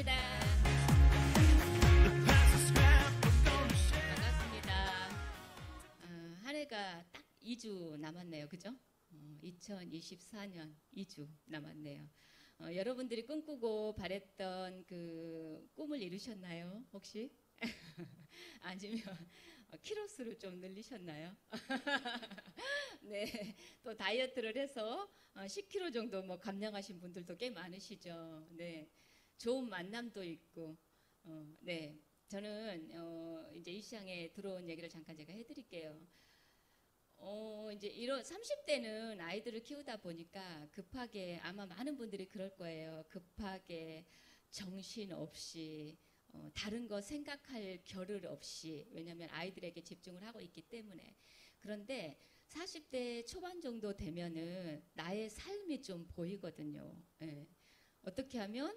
반갑습니다. 반갑습니다. 한 해가 딱 2주 남았네요. 그죠? 2024년 2주 남았네요. 여러분들이 꿈꾸고 바랬던 그 꿈을 이루셨나요? 혹시? 아니면 키로수를 좀 늘리셨나요? 네, 또 다이어트를 해서 10kg 정도 뭐 감량하신 분들도 꽤 많으시죠. 네, 좋은 만남도 있고, 네, 저는 이제 이 시장에 들어온 얘기를 잠깐 제가 해드릴게요. 이제 이런 30대는 아이들을 키우다 보니까 급하게 아마 많은 분들이 그럴 거예요. 급하게 정신없이 다른 거 생각할 겨를 없이, 왜냐하면 아이들에게 집중을 하고 있기 때문에. 그런데 40대 초반 정도 되면은 나의 삶이 좀 보이거든요. 예. 어떻게 하면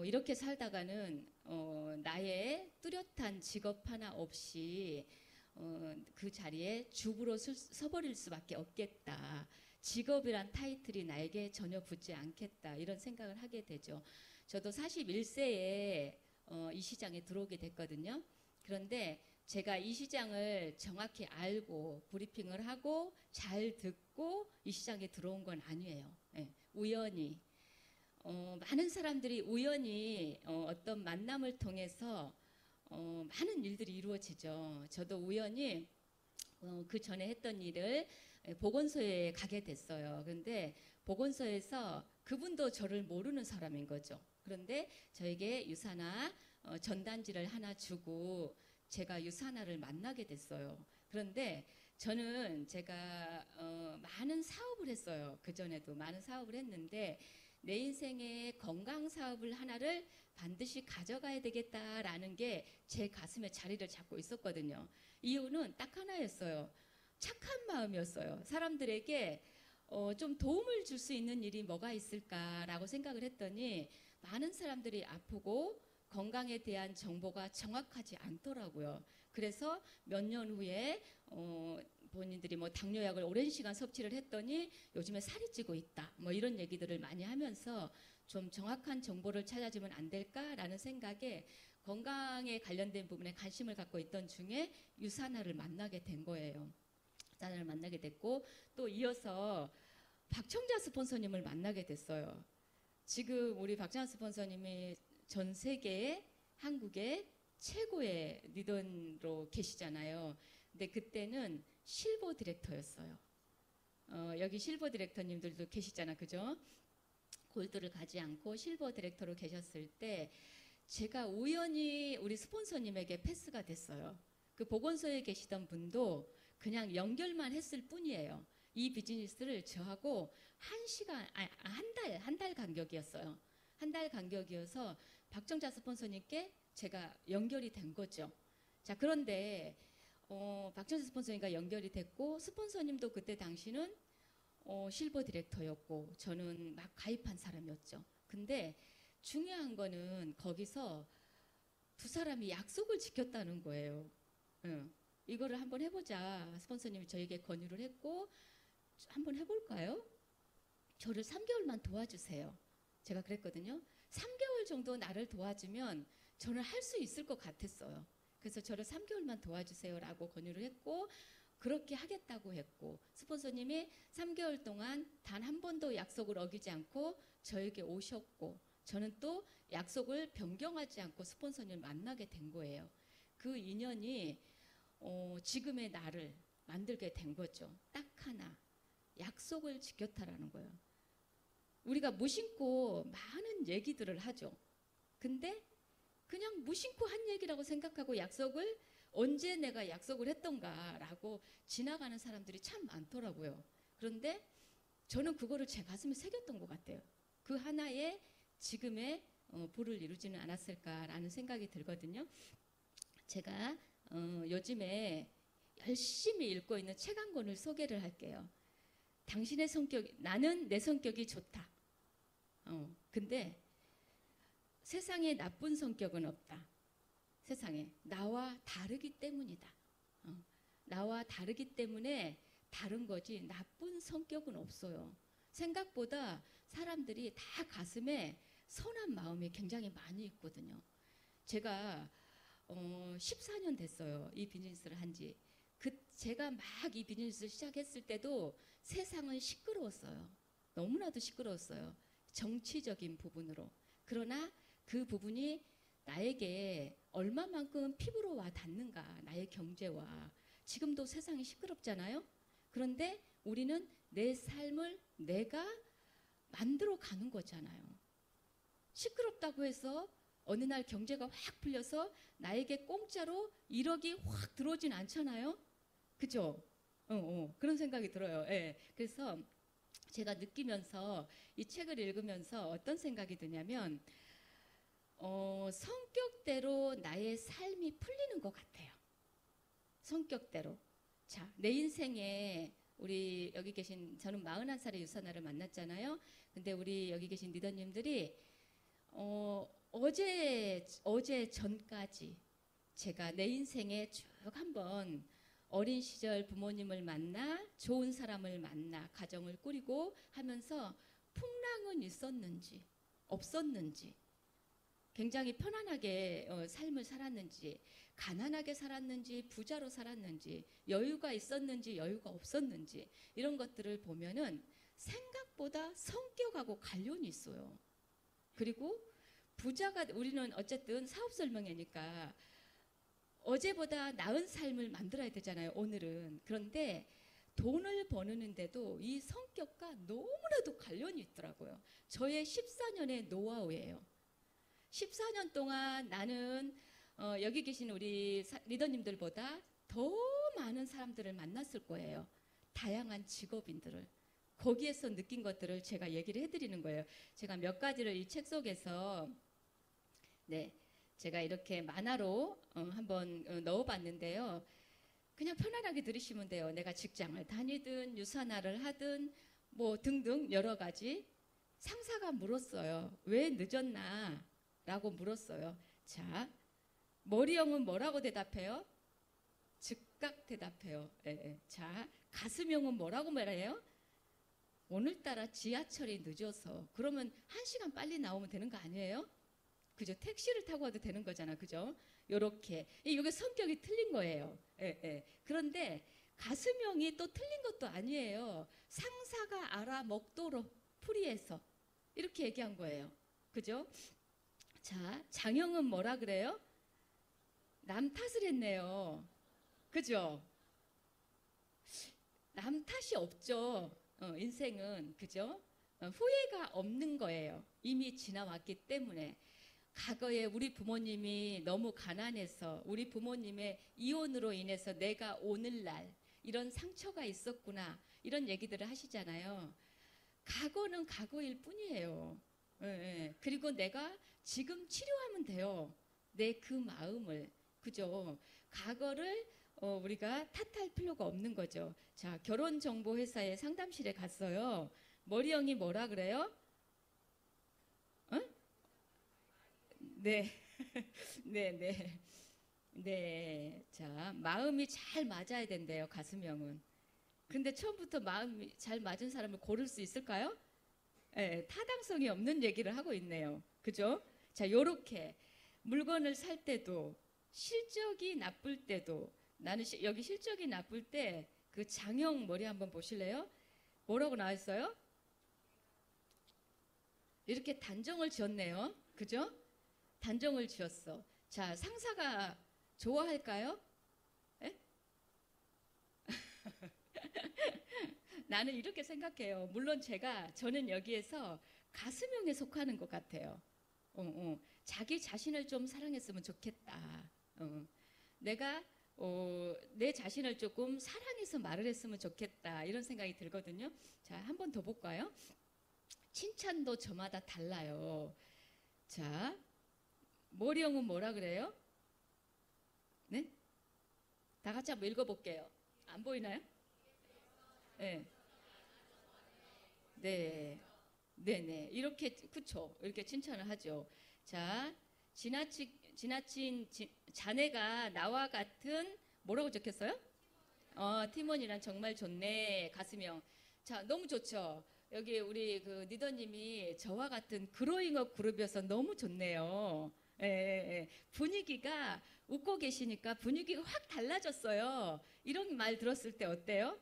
이렇게 살다가는 나의 뚜렷한 직업 하나 없이 그 자리에 주부로 서버릴 수밖에 없겠다. 직업이란 타이틀이 나에게 전혀 붙지 않겠다. 이런 생각을 하게 되죠. 저도 41세에 이 시장에 들어오게 됐거든요. 그런데 제가 이 시장을 정확히 알고 브리핑을 하고 잘 듣고 이 시장에 들어온 건 아니에요. 네, 우연히. 많은 사람들이 우연히 어떤 만남을 통해서 많은 일들이 이루어지죠. 저도 우연히 그 전에 했던 일을 보건소에 가게 됐어요. 그런데 보건소에서 그분도 저를 모르는 사람인 거죠. 그런데 저에게 유산화 전단지를 하나 주고 제가 유산화를 만나게 됐어요. 그런데 저는 제가 많은 사업을 했어요. 그전에도 많은 사업을 했는데 내 인생에 건강 사업을 하나를 반드시 가져가야 되겠다라는 게 제 가슴에 자리를 잡고 있었거든요. 이유는 딱 하나였어요. 착한 마음이었어요. 사람들에게 좀 도움을 줄 수 있는 일이 뭐가 있을까라고 생각을 했더니 많은 사람들이 아프고 건강에 대한 정보가 정확하지 않더라고요. 그래서 몇 년 후에 본인들이 뭐 당뇨약을 오랜 시간 섭취를 했더니 요즘에 살이 찌고 있다. 뭐 이런 얘기들을 많이 하면서 좀 정확한 정보를 찾아주면 안 될까라는 생각에 건강에 관련된 부분에 관심을 갖고 있던 중에 유산화를 만나게 된 거예요. 유산화를 만나게 됐고 또 이어서 박청자 스폰서님을 만나게 됐어요. 지금 우리 박청자 스폰서님이 전 세계에 한국의 최고의 리더로 계시잖아요. 근데 그때는 실버 디렉터였어요. 여기 실버 디렉터님들도 계시잖아, 그죠? 골드를 가지 않고 실버 디렉터로 계셨을 때 제가 우연히 우리 스폰서님에게 패스가 됐어요. 그 보건소에 계시던 분도 그냥 연결만 했을 뿐이에요. 이 비즈니스를 저하고 한 달 간격이었어요. 한 달 간격이어서 박정자 스폰서님께 제가 연결이 된 거죠. 자, 그런데 박정자 스폰서님과 연결이 됐고 스폰서님도 그때 당시는 실버 디렉터였고 저는 막 가입한 사람이었죠. 근데 중요한 거는 거기서 두 사람이 약속을 지켰다는 거예요. 이거를 한번 해보자. 스폰서님이 저에게 권유를 했고 한번 해볼까요? 저를 3개월만 도와주세요. 제가 그랬거든요. 3개월 정도 나를 도와주면 저는 할 수 있을 것 같았어요. 그래서 저를 3개월만 도와주세요 라고 권유를 했고 그렇게 하겠다고 했고 스폰서님이 3개월 동안 단 한 번도 약속을 어기지 않고 저에게 오셨고 저는 또 약속을 변경하지 않고 스폰서님을 만나게 된 거예요. 그 인연이 지금의 나를 만들게 된 거죠. 딱 하나 약속을 지켰다라는 거예요. 우리가 무심코 많은 얘기들을 하죠. 근데 그냥 무심코 한 얘기라고 생각하고 약속을 언제 내가 약속을 했던가라고 지나가는 사람들이 참 많더라고요. 그런데 저는 그거를 제 가슴에 새겼던 것 같아요. 그 하나의 지금의 부를 이루지는 않았을까라는 생각이 들거든요. 제가 요즘에 열심히 읽고 있는 책 한 권을 소개를 할게요. 당신의 성격, 나는 내 성격이 좋다. 근데 세상에 나쁜 성격은 없다. 세상에 나와 다르기 때문이다. 나와 다르기 때문에 다른 거지 나쁜 성격은 없어요. 생각보다 사람들이 다 가슴에 선한 마음이 굉장히 많이 있거든요. 제가 14년 됐어요. 이 비즈니스를 한 지. 제가 막 이 비즈니스를 시작했을 때도 세상은 시끄러웠어요. 너무나도 시끄러웠어요. 정치적인 부분으로. 그러나 그 부분이 나에게 얼마만큼 피부로 와 닿는가, 나의 경제와. 지금도 세상이 시끄럽잖아요. 그런데 우리는 내 삶을 내가 만들어 가는 거잖아요. 시끄럽다고 해서 어느 날 경제가 확 풀려서 나에게 공짜로 1억이 확 들어오진 않잖아요. 그죠? 그런 생각이 들어요. 예. 그래서 제가 느끼면서 이 책을 읽으면서 어떤 생각이 드냐면 성격대로 나의 삶이 풀리는 것 같아요. 성격대로. 자, 내 인생에 우리 여기 계신 저는 41살의 유사나를 만났잖아요. 근데 우리 여기 계신 리더님들이 어제 전까지 제가 내 인생에 쭉 한번 어린 시절 부모님을 만나 좋은 사람을 만나 가정을 꾸리고 하면서 풍랑은 있었는지 없었는지 굉장히 편안하게 삶을 살았는지 가난하게 살았는지 부자로 살았는지 여유가 있었는지 여유가 없었는지 이런 것들을 보면은 생각보다 성격하고 관련이 있어요. 그리고 부자가 우리는 어쨌든 사업설명회니까 어제보다 나은 삶을 만들어야 되잖아요. 오늘은. 그런데 돈을 버는데도 이 성격과 너무나도 관련이 있더라고요. 저의 14년의 노하우예요. 14년 동안 나는 여기 계신 우리 리더님들보다 더 많은 사람들을 만났을 거예요. 다양한 직업인들을. 거기에서 느낀 것들을 제가 얘기를 해드리는 거예요. 제가 몇 가지를 이 책 속에서 제가 이렇게 만화로 한번 넣어봤는데요. 그냥 편안하게 들으시면 돼요. 내가 직장을 다니든 유산화를 하든 뭐 등등 여러 가지. 상사가 물었어요. 왜 늦었나? 라고 물었어요. 자, 머리형은 뭐라고 대답해요? 즉각 대답해요. 자, 가슴형은 뭐라고 말해요? 오늘따라 지하철이 늦어서. 그러면 1시간 빨리 나오면 되는 거 아니에요? 그죠? 택시를 타고 와도 되는 거잖아. 그죠? 요렇게. 이게 성격이 틀린 거예요. 그런데 가슴형이 또 틀린 것도 아니에요. 상사가 알아먹도록 풀이해서 이렇게 얘기한 거예요. 그죠? 자, 장형은 뭐라 그래요? 남 탓을 했네요. 그죠? 남 탓이 없죠. 인생은. 그죠? 후회가 없는 거예요. 이미 지나왔기 때문에. 과거에 우리 부모님이 너무 가난해서 우리 부모님의 이혼으로 인해서 내가 오늘날 이런 상처가 있었구나 이런 얘기들을 하시잖아요. 과거는 과거일 뿐이에요. 그리고 내가 지금 치료하면 돼요. 내 그 마음을. 그죠? 과거를 우리가 탓할 필요가 없는 거죠. 자, 결혼정보회사의 상담실에 갔어요. 머리형이 뭐라 그래요? 네. 네. 자, 마음이 잘 맞아야 된대요. 가슴형은. 근데 처음부터 마음이 잘 맞은 사람을 고를 수 있을까요? 타당성이 없는 얘기를 하고 있네요. 그죠? 자, 요렇게 물건을 살 때도 실적이 나쁠 때도 나는 여기 실적이 나쁠 때 그 장형 머리 한번 보실래요? 뭐라고 나왔어요? 이렇게 단정을 지었네요. 그죠? 단정을 지었어. 자, 상사가 좋아할까요? 나는 이렇게 생각해요. 물론 저는 여기에서 가슴형에 속하는 것 같아요. 자기 자신을 좀 사랑했으면 좋겠다. 내가 내 자신을 조금 사랑해서 말을 했으면 좋겠다. 이런 생각이 들거든요. 자, 한 번 더 볼까요? 칭찬도 저마다 달라요. 자, 머리형은 뭐라 그래요? 네? 다 같이 한번 읽어볼게요. 안 보이나요? 네. 네네. 이렇게, 그쵸. 이렇게 칭찬을 하죠. 자, 지나친 자네가 나와 같은, 뭐라고 적혔어요? 팀원이란 정말 좋네. 가슴형. 자, 너무 좋죠. 여기 우리 그 리더님이 저와 같은 그로잉업 그룹이어서 너무 좋네요. 예, 예, 예. 분위기가 웃고 계시니까 분위기가 확 달라졌어요. 이런 말 들었을 때 어때요?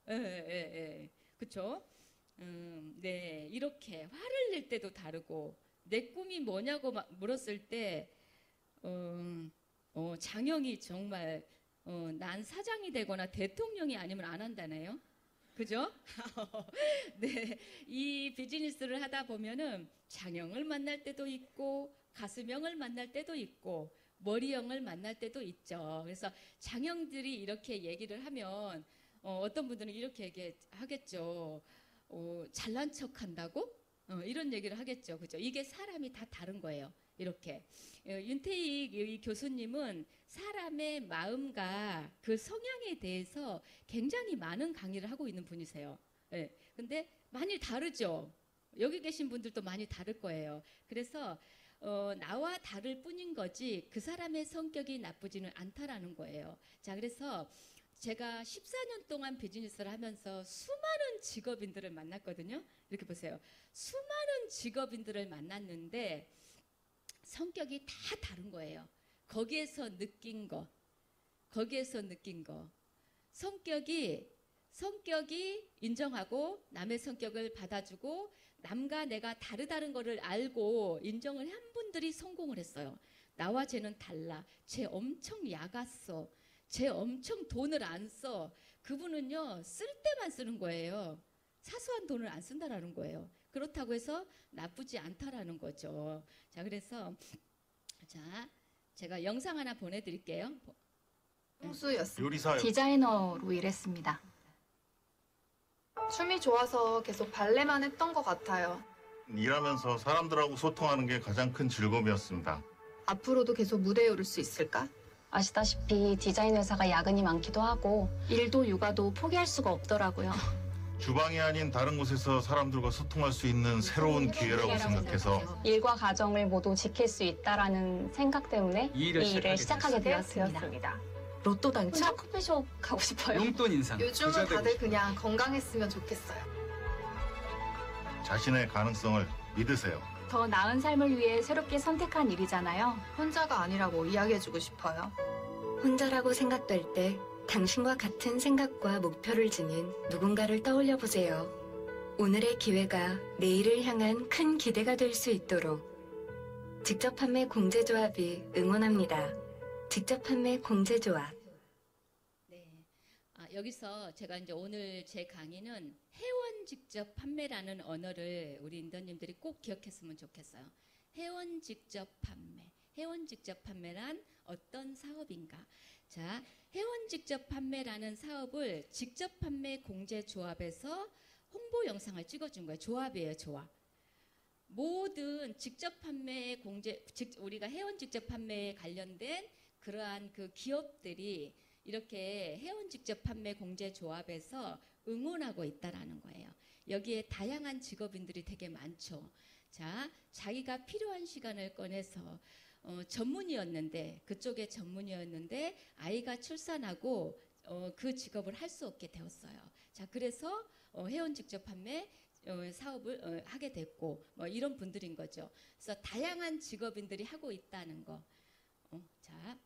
예, 예, 예. 그쵸? 네. 이렇게 화를 낼 때도 다르고, 내 꿈이 뭐냐고 물었을 때, 장영이 정말, 난 사장이 되거나 대통령이 아니면 안 한다네요. 그죠? 네. 이 비즈니스를 하다 보면은 장영을 만날 때도 있고, 가수명을 만날 때도 있고, 머리형을 만날 때도 있죠. 그래서 장영들이 이렇게 얘기를 하면, 어떤 분들은 이렇게 얘기하겠죠. 잘난 척 한다고? 이런 얘기를 하겠죠. 그죠? 이게 사람이 다 다른 거예요. 이렇게. 윤태익 이 교수님은 사람의 마음과 그 성향에 대해서 굉장히 많은 강의를 하고 있는 분이세요. 예. 근데 많이 다르죠. 여기 계신 분들도 많이 다를 거예요. 그래서 나와 다를 뿐인 거지 그 사람의 성격이 나쁘지는 않다라는 거예요. 자, 그래서 제가 14년 동안 비즈니스를 하면서 수많은 직업인들을 만났거든요. 이렇게 보세요. 수많은 직업인들을 만났는데 성격이 다 다른 거예요. 거기에서 느낀 거. 성격이 인정하고 남의 성격을 받아주고 남과 내가 다르다는 거를 알고 인정을 한 분들이 성공을 했어요. 나와 쟤는 달라. 쟤 엄청 야갔어. 쟤 엄청 돈을 안 써. 그분은요, 쓸 때만 쓰는 거예요. 사소한 돈을 안 쓴다라는 거예요. 그렇다고 해서 나쁘지 않다라는 거죠. 자, 그래서 제가 영상 하나 보내드릴게요. 홍수였습니다. 요리사요. 디자이너로 일했습니다. 춤이 좋아서 계속 발레만 했던 것 같아요. 일하면서 사람들하고 소통하는 게 가장 큰 즐거움이었습니다. 앞으로도 계속 무대에 오를 수 있을까? 아시다시피 디자인 회사가 야근이 많기도 하고 일도 육아도 포기할 수가 없더라고요. 주방이 아닌 다른 곳에서 사람들과 소통할 수 있는 새로운 기회라고 생각해서 일과 가정을 모두 지킬 수 있다라는 생각 때문에 이 일을 시작하게 되었습니다. 로또 당첨? 혼자 커피숍 가고 싶어요. 용돈 인상. 요즘은 다들 그냥 건강했으면 좋겠어요. 자신의 가능성을 믿으세요. 더 나은 삶을 위해 새롭게 선택한 일이잖아요. 혼자가 아니라고 이야기해주고 싶어요. 혼자라고 생각될 때 당신과 같은 생각과 목표를 지닌 누군가를 떠올려 보세요. 오늘의 기회가 내일을 향한 큰 기대가 될 수 있도록 직접 판매 공제조합이 응원합니다. 직접 판매 공제조합. 네. 여기서 제가 이제 오늘 제 강의는 회원 직접 판매라는 언어를 우리 인더님들이 꼭 기억했으면 좋겠어요. 회원 직접 판매. 회원 직접 판매란 어떤 사업인가? 자, 회원 직접 판매라는 사업을 직접 판매 공제 조합에서 홍보 영상을 찍어준 거예요. 조합이에요, 조합. 모든 직접 판매 공제, 우리가 회원 직접 판매에 관련된 그러한 그 기업들이 이렇게 회원 직접 판매 공제 조합에서 응원하고 있다라는 거예요. 여기에 다양한 직업인들이 되게 많죠. 자, 자기가 필요한 시간을 꺼내서 전문의였는데 그쪽에 전문의였는데 아이가 출산하고 그 직업을 할 수 없게 되었어요. 자, 그래서 회원 직접 판매 사업을 하게 됐고 뭐 이런 분들인 거죠. 그래서 다양한 직업인들이 하고 있다는 거. 자,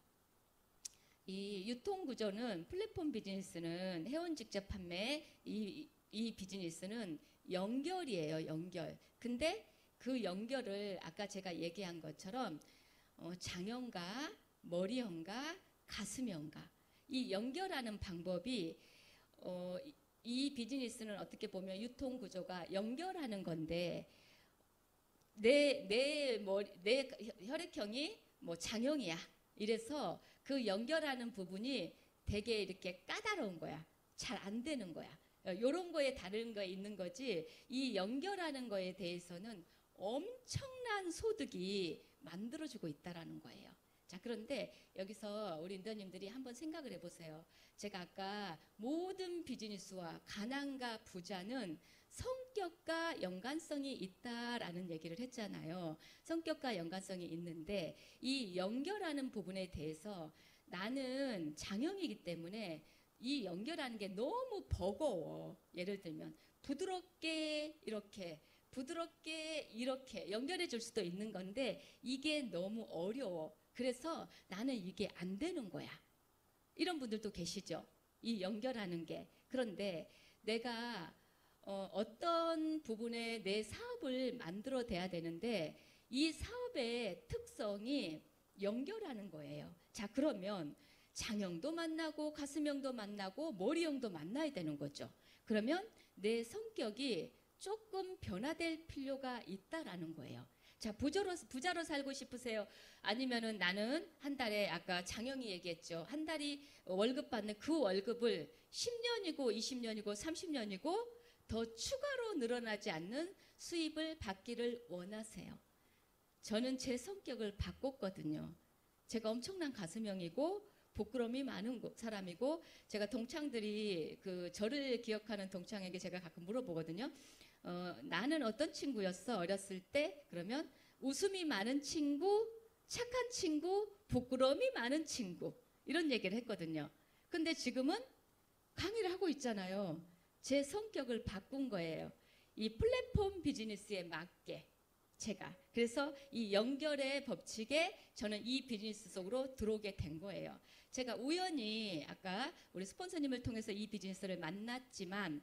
이 유통 구조는 플랫폼 비즈니스는 회원 직접 판매 이 비즈니스는 연결이에요. 연결. 근데 그 연결을 아까 제가 얘기한 것처럼 장형과 머리형과 가슴형과 이 연결하는 방법이 이 비즈니스는 어떻게 보면 유통 구조가 연결하는 건데 내 혈액형이 뭐 장형이야. 이래서 그 연결하는 부분이 되게 이렇게 까다로운 거야. 잘 안 되는 거야. 이런 거에 다른 거 있는 거지. 이 연결하는 거에 대해서는 엄청난 소득이 만들어주고 있다라는 거예요. 자, 그런데 여기서 우리 인더님들이 한번 생각을 해보세요. 제가 아까 모든 비즈니스와 가난과 부자는 성격과 연관성이 있다라는 얘기를 했잖아요. 성격과 연관성이 있는데 이 연결하는 부분에 대해서 나는 장형이기 때문에 이 연결하는 게 너무 버거워. 예를 들면 부드럽게 이렇게 부드럽게 이렇게 연결해 줄 수도 있는 건데 이게 너무 어려워. 그래서 나는 이게 안 되는 거야. 이런 분들도 계시죠. 이 연결하는 게. 그런데 내가 어떤 부분에 내 사업을 만들어 대야 되는데 이 사업의 특성이 연결하는 거예요. 자, 그러면 장형도 만나고 가슴형도 만나고 머리형도 만나야 되는 거죠. 그러면 내 성격이 조금 변화될 필요가 있다라는 거예요. 자, 부자로 살고 싶으세요? 아니면은 나는 한 달에 아까 장영이 얘기했죠. 한 달이 월급 받는 그 월급을 10년이고 20년이고 30년이고 더 추가로 늘어나지 않는 수입을 받기를 원하세요. 저는 제 성격을 바꿨거든요. 제가 엄청난 가슴형이고 부끄러움이 많은 사람이고 제가 동창들이 저를 기억하는 동창에게 제가 가끔 물어보거든요. 나는 어떤 친구였어? 어렸을 때? 그러면 웃음이 많은 친구, 착한 친구, 부끄러움이 많은 친구 이런 얘기를 했거든요. 근데 지금은 강의를 하고 있잖아요. 제 성격을 바꾼 거예요. 이 플랫폼 비즈니스에 맞게 제가. 그래서 이 연결의 법칙에 저는 이 비즈니스 속으로 들어오게 된 거예요. 제가 우연히 아까 우리 스폰서님을 통해서 이 비즈니스를 만났지만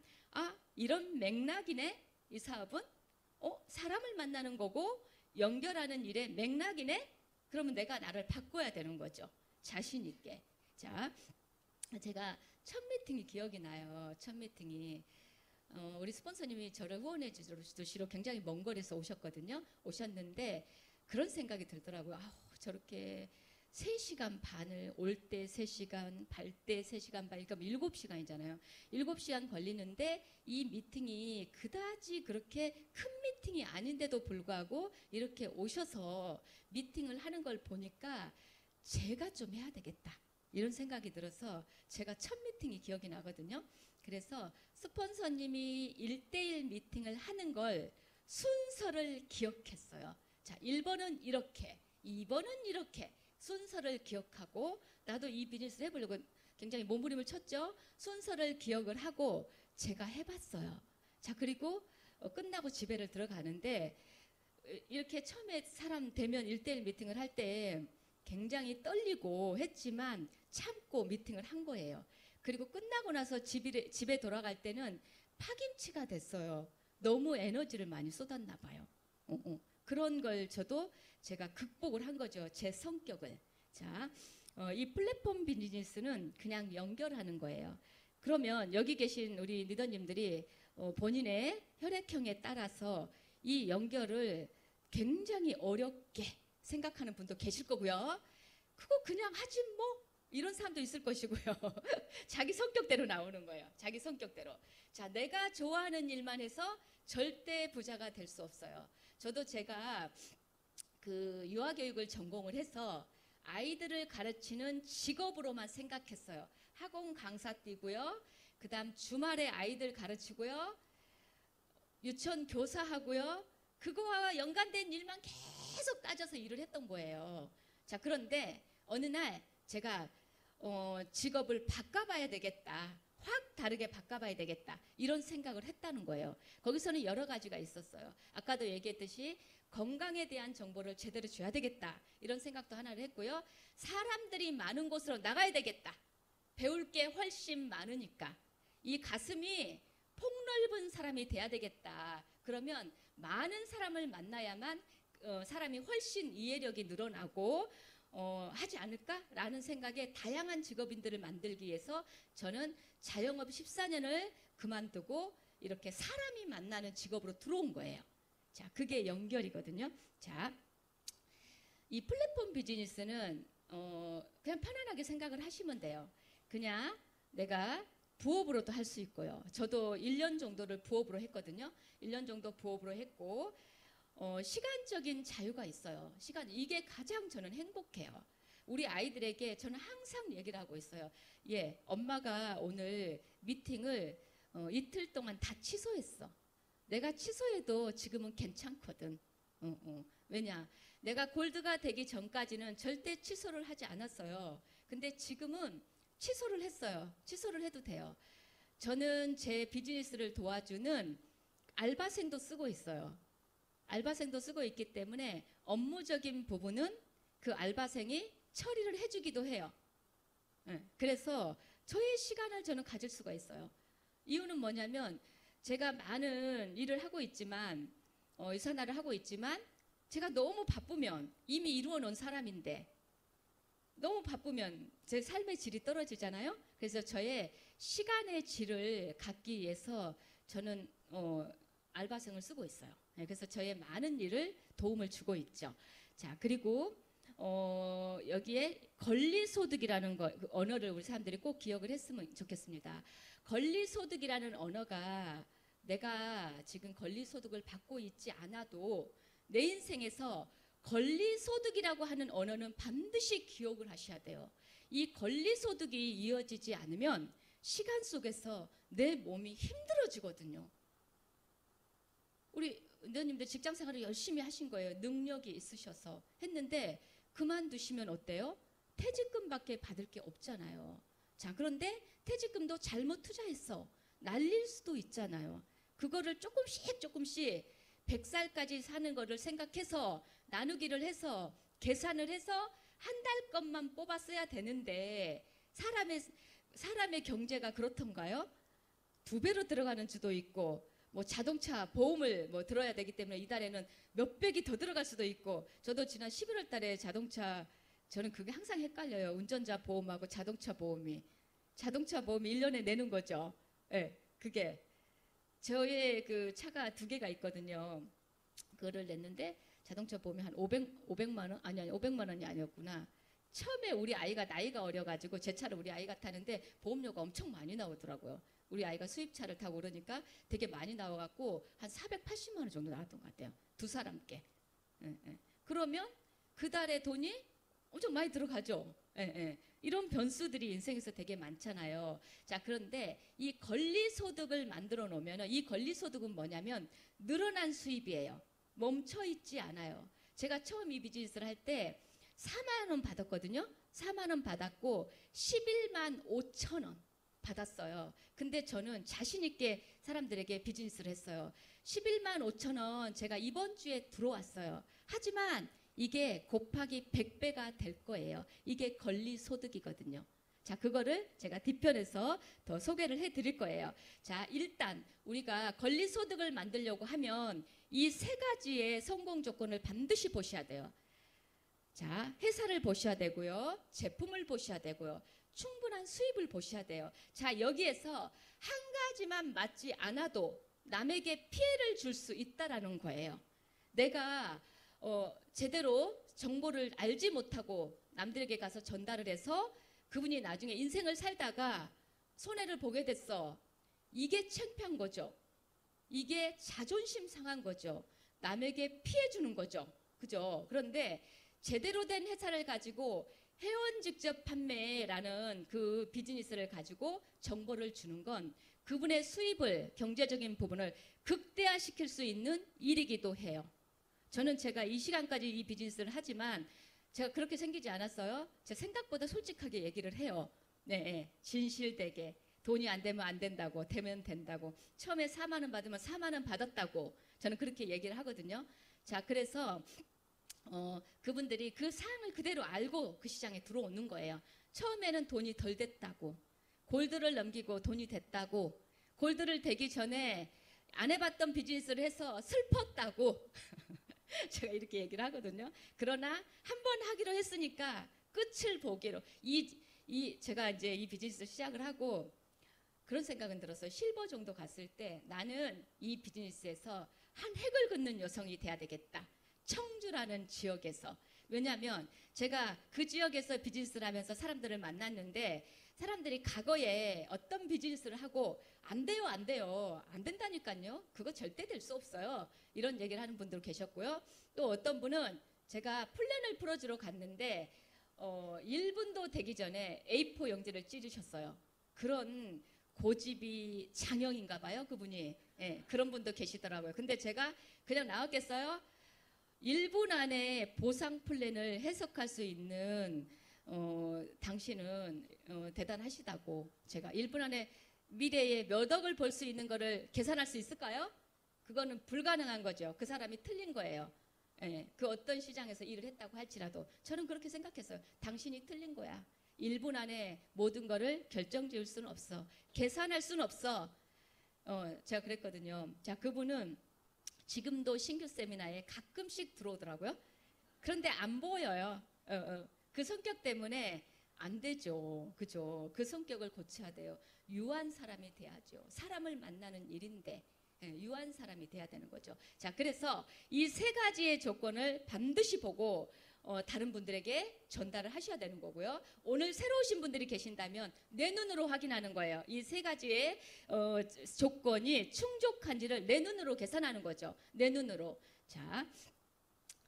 이런 맥락이네. 이 사업은 사람을 만나는 거고 연결하는 일의 맥락이네. 그러면 내가 나를 바꿔야 되는 거죠. 자신 있게. 자, 제가 첫 미팅이 기억이 나요. 첫 미팅이 우리 스폰서님이 저를 후원해 주시러 굉장히 먼 거리에서 오셨거든요. 오셨는데 그런 생각이 들더라고요. 저렇게 3시간 반을 올 때 3시간, 갈 때 3시간 반, 그러니까 7시간이잖아요. 7시간 걸리는데 이 미팅이 그다지 그렇게 큰 미팅이 아닌데도 불구하고 이렇게 오셔서 미팅을 하는 걸 보니까 제가 좀 해야 되겠다. 이런 생각이 들어서 제가 첫 미팅이 기억이 나거든요. 그래서 스폰서님이 1대1 미팅을 하는 걸 순서를 기억했어요. 자, 1번은 이렇게, 2번은 이렇게 순서를 기억하고 나도 이 비즈니스를 해보려고 굉장히 몸부림을 쳤죠. 순서를 기억을 하고 제가 해봤어요. 자, 그리고 끝나고 집에를 들어가는데 이렇게 처음에 사람 대면 1대1 미팅을 할 때 굉장히 떨리고 했지만 참고 미팅을 한 거예요. 그리고 끝나고 나서 집에 돌아갈 때는 파김치가 됐어요. 너무 에너지를 많이 쏟았나 봐요. 그런 걸 제가 극복을 한 거죠. 제 성격을. 자, 이 플랫폼 비즈니스는 그냥 연결하는 거예요. 그러면 여기 계신 우리 리더님들이 본인의 혈액형에 따라서 이 연결을 굉장히 어렵게 생각하는 분도 계실 거고요. 그거 그냥 하지 뭐 이런 사람도 있을 것이고요. 자기 성격대로 나오는 거예요. 자기 성격대로. 자, 내가 좋아하는 일만 해서 절대 부자가 될 수 없어요. 저도 제가 유아교육을 전공을 해서 아이들을 가르치는 직업으로만 생각했어요. 학원 강사 뛰고요. 그 다음 주말에 아이들 가르치고요. 유치원 교사하고요. 그거와 연관된 일만 계속 따져서 일을 했던 거예요. 자, 그런데 어느 날 제가 직업을 바꿔봐야 되겠다. 확 다르게 바꿔봐야 되겠다. 이런 생각을 했다는 거예요. 거기서는 여러 가지가 있었어요. 아까도 얘기했듯이 건강에 대한 정보를 제대로 줘야 되겠다. 이런 생각도 하나를 했고요. 사람들이 많은 곳으로 나가야 되겠다. 배울 게 훨씬 많으니까. 이 가슴이 폭넓은 사람이 돼야 되겠다. 그러면 많은 사람을 만나야만 사람이 훨씬 이해력이 늘어나고 하지 않을까라는 생각에 다양한 직업인들을 만들기 위해서 저는 자영업 14년을 그만두고 이렇게 사람이 만나는 직업으로 들어온 거예요. 자, 그게 연결이거든요. 자, 이 플랫폼 비즈니스는 그냥 편안하게 생각을 하시면 돼요. 그냥 내가 부업으로도 할 수 있고요. 저도 1년 정도를 부업으로 했거든요. 1년 정도 부업으로 했고 시간적인 자유가 있어요. 이게 가장 저는 행복해요. 우리 아이들에게 저는 항상 얘기를 하고 있어요. 엄마가 오늘 미팅을 이틀 동안 다 취소했어. 내가 취소해도 지금은 괜찮거든. 왜냐? 내가 골드가 되기 전까지는 절대 취소를 하지 않았어요. 근데 지금은 취소를 했어요. 취소를 해도 돼요. 저는 제 비즈니스를 도와주는 알바생도 쓰고 있어요. 알바생도 쓰고 있기 때문에 업무적인 부분은 그 알바생이 처리를 해주기도 해요. 그래서 저의 시간을 저는 가질 수가 있어요. 이유는 뭐냐면 제가 많은 일을 하고 있지만 유산화를 하고 있지만 제가 너무 바쁘면 이미 이루어 놓은 사람인데 너무 바쁘면 제 삶의 질이 떨어지잖아요. 그래서 저의 시간의 질을 갖기 위해서 저는 알바생을 쓰고 있어요. 그래서 저의 많은 일을 도움을 주고 있죠. 자, 그리고 여기에 권리소득이라는 그 언어를 우리 사람들이 꼭 기억을 했으면 좋겠습니다. 권리소득이라는 언어가 내가 지금 권리소득을 받고 있지 않아도 내 인생에서 권리소득이라고 하는 언어는 반드시 기억을 하셔야 돼요. 이 권리소득이 이어지지 않으면 시간 속에서 내 몸이 힘들어지거든요. 우리 은전님들 직장생활을 열심히 하신 거예요. 능력이 있으셔서 했는데 그만두시면 어때요? 퇴직금밖에 받을 게 없잖아요. 자, 그런데 퇴직금도 잘못 투자했어. 날릴 수도 있잖아요. 그거를 조금씩 100살까지 사는 거를 생각해서 나누기를 해서 계산을 해서 한 달 것만 뽑았어야 되는데 사람의 경제가 그렇던가요? 2배로 들어가는 주도 있고 뭐 자동차 보험을 뭐 들어야 되기 때문에 이달에는 몇백이 더 들어갈 수도 있고 저도 지난 11월 달에 저는 그게 항상 헷갈려요. 운전자 보험하고 자동차 보험이 1년에 내는 거죠. 네, 그게 저의 그 차가 2개가 있거든요. 그거를 냈는데 자동차 보험이 한 500만 원? 아니 500만 원이 아니었구나. 처음에 우리 아이가 나이가 어려가지고 제 차를 우리 아이가 타는데 보험료가 엄청 많이 나오더라고요. 우리 아이가 수입차를 타고 그러니까 되게 많이 나와갖고 한 480만 원 정도 나왔던 것 같아요. 2사람께. 그러면 그 달에 돈이 엄청 많이 들어가죠. 이런 변수들이 인생에서 되게 많잖아요. 자, 그런데 이 권리소득을 만들어 놓으면 이 권리소득은 뭐냐면 늘어난 수입이에요. 멈춰 있지 않아요. 제가 처음 이 비즈니스를 할 때 4만 원 받았거든요. 4만 원 받았고 11만 5천 원 받았어요. 근데 저는 자신 있게 사람들에게 비즈니스를 했어요. 11만 5천 원 제가 이번 주에 들어왔어요. 하지만 이게 곱하기 100배가 될 거예요. 이게 권리소득이거든요. 자, 그거를 제가 뒤편에서 더 소개를 해드릴 거예요. 자, 일단 우리가 권리소득을 만들려고 하면 이 3가지의 성공 조건을 반드시 보셔야 돼요. 자, 회사를 보셔야 되고요. 제품을 보셔야 되고요. 충분한 수입을 보셔야 돼요. 자, 여기에서 한 가지만 맞지 않아도 남에게 피해를 줄 수 있다라는 거예요. 내가 제대로 정보를 알지 못하고 남들에게 가서 전달을 해서 그분이 나중에 인생을 살다가 손해를 보게 됐어. 이게 창피한 거죠. 이게 자존심 상한 거죠. 남에게 피해 주는 거죠. 그죠? 그런데 제대로 된 회사를 가지고 회원 직접 판매라는 그 비즈니스를 가지고 정보를 주는 건 그분의 수입을, 경제적인 부분을 극대화시킬 수 있는 일이기도 해요. 저는 제가 이 시간까지 이 비즈니스를 하지만 제가 그렇게 생기지 않았어요. 제가 생각보다 솔직하게 얘기를 해요. 네, 진실되게. 돈이 안 되면 안 된다고, 되면 된다고. 처음에 4만 원 받으면 4만 원 받았다고 저는 그렇게 얘기를 하거든요. 자, 그래서 그분들이 그 사항을 그대로 알고 그 시장에 들어오는 거예요. 처음에는 돈이 덜 됐다고, 골드를 넘기고 돈이 됐다고, 골드를 되기 전에 안 해봤던 비즈니스를 해서 슬펐다고 제가 이렇게 얘기를 하거든요. 그러나 한 번 하기로 했으니까 끝을 보기로 제가 이제 이 비즈니스를 시작을 하고 그런 생각은 들었어요. 실버 정도 갔을 때 나는 이 비즈니스에서 한 획을 긋는 여성이 돼야 되겠다. 청주라는 지역에서. 왜냐하면 제가 그 지역에서 비즈니스를 하면서 사람들을 만났는데 사람들이 과거에 어떤 비즈니스를 하고 안 돼요, 안 된다니까요. 그거 절대 될 수 없어요. 이런 얘기를 하는 분들 계셨고요. 또 어떤 분은 제가 플랜을 풀어주러 갔는데 1분도 되기 전에 A4 용지를 찢으셨어요. 그런 고집이 장형인가 봐요, 그분이. 예, 그런 분도 계시더라고요. 근데 제가 그냥 나왔겠어요? 1분 안에 보상 플랜을 해석할 수 있는 당신은 대단하시다고. 제가 1분 안에 미래에 몇 억을 벌 수 있는 거를 계산할 수 있을까요? 그거는 불가능한 거죠. 그 사람이 틀린 거예요. 예, 그 어떤 시장에서 일을 했다고 할지라도 저는 그렇게 생각했어요. 당신이 틀린 거야. 1분 안에 모든 거를 결정 지을 수는 없어. 계산할 수는 없어. 제가 그랬거든요. 자, 그분은 지금도 신규 세미나에 가끔씩 들어오더라고요. 그런데 안 보여요. 그 성격 때문에 안 되죠. 그죠? 그 성격을 고쳐야 돼요. 유한 사람이 돼야죠. 사람을 만나는 일인데 유한 사람이 돼야 되는 거죠. 자, 그래서 이 세 가지의 조건을 반드시 보고 다른 분들에게 전달을 하셔야 되는 거고요. 오늘 새로 오신 분들이 계신다면 내 눈으로 확인하는 거예요. 이 세 가지의 조건이 충족한지를 내 눈으로 계산하는 거죠. 내 눈으로. 자,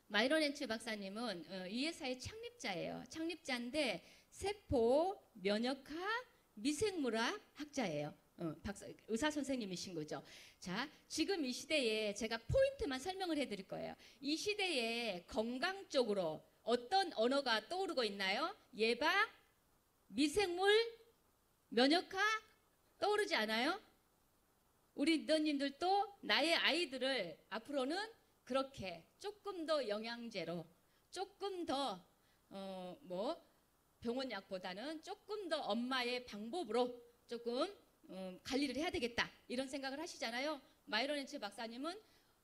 마이론 헨츠 박사님은 이 회사의 창립자예요. 창립자인데 세포 면역학 미생물학 학자예요. 의사 선생님이신 거죠. 자, 지금 이 시대에 제가 포인트만 설명을 해드릴 거예요. 이 시대에 건강 쪽으로 어떤 언어가 떠오르고 있나요? 예방, 미생물, 면역학 떠오르지 않아요? 우리 리더님들도 나의 아이들을 앞으로는 그렇게 조금 더 영양제로, 조금 더 병원 약보다는 조금 더 엄마의 방법으로 조금 관리를 해야 되겠다 이런 생각을 하시잖아요. 마이론 헨츠 박사님은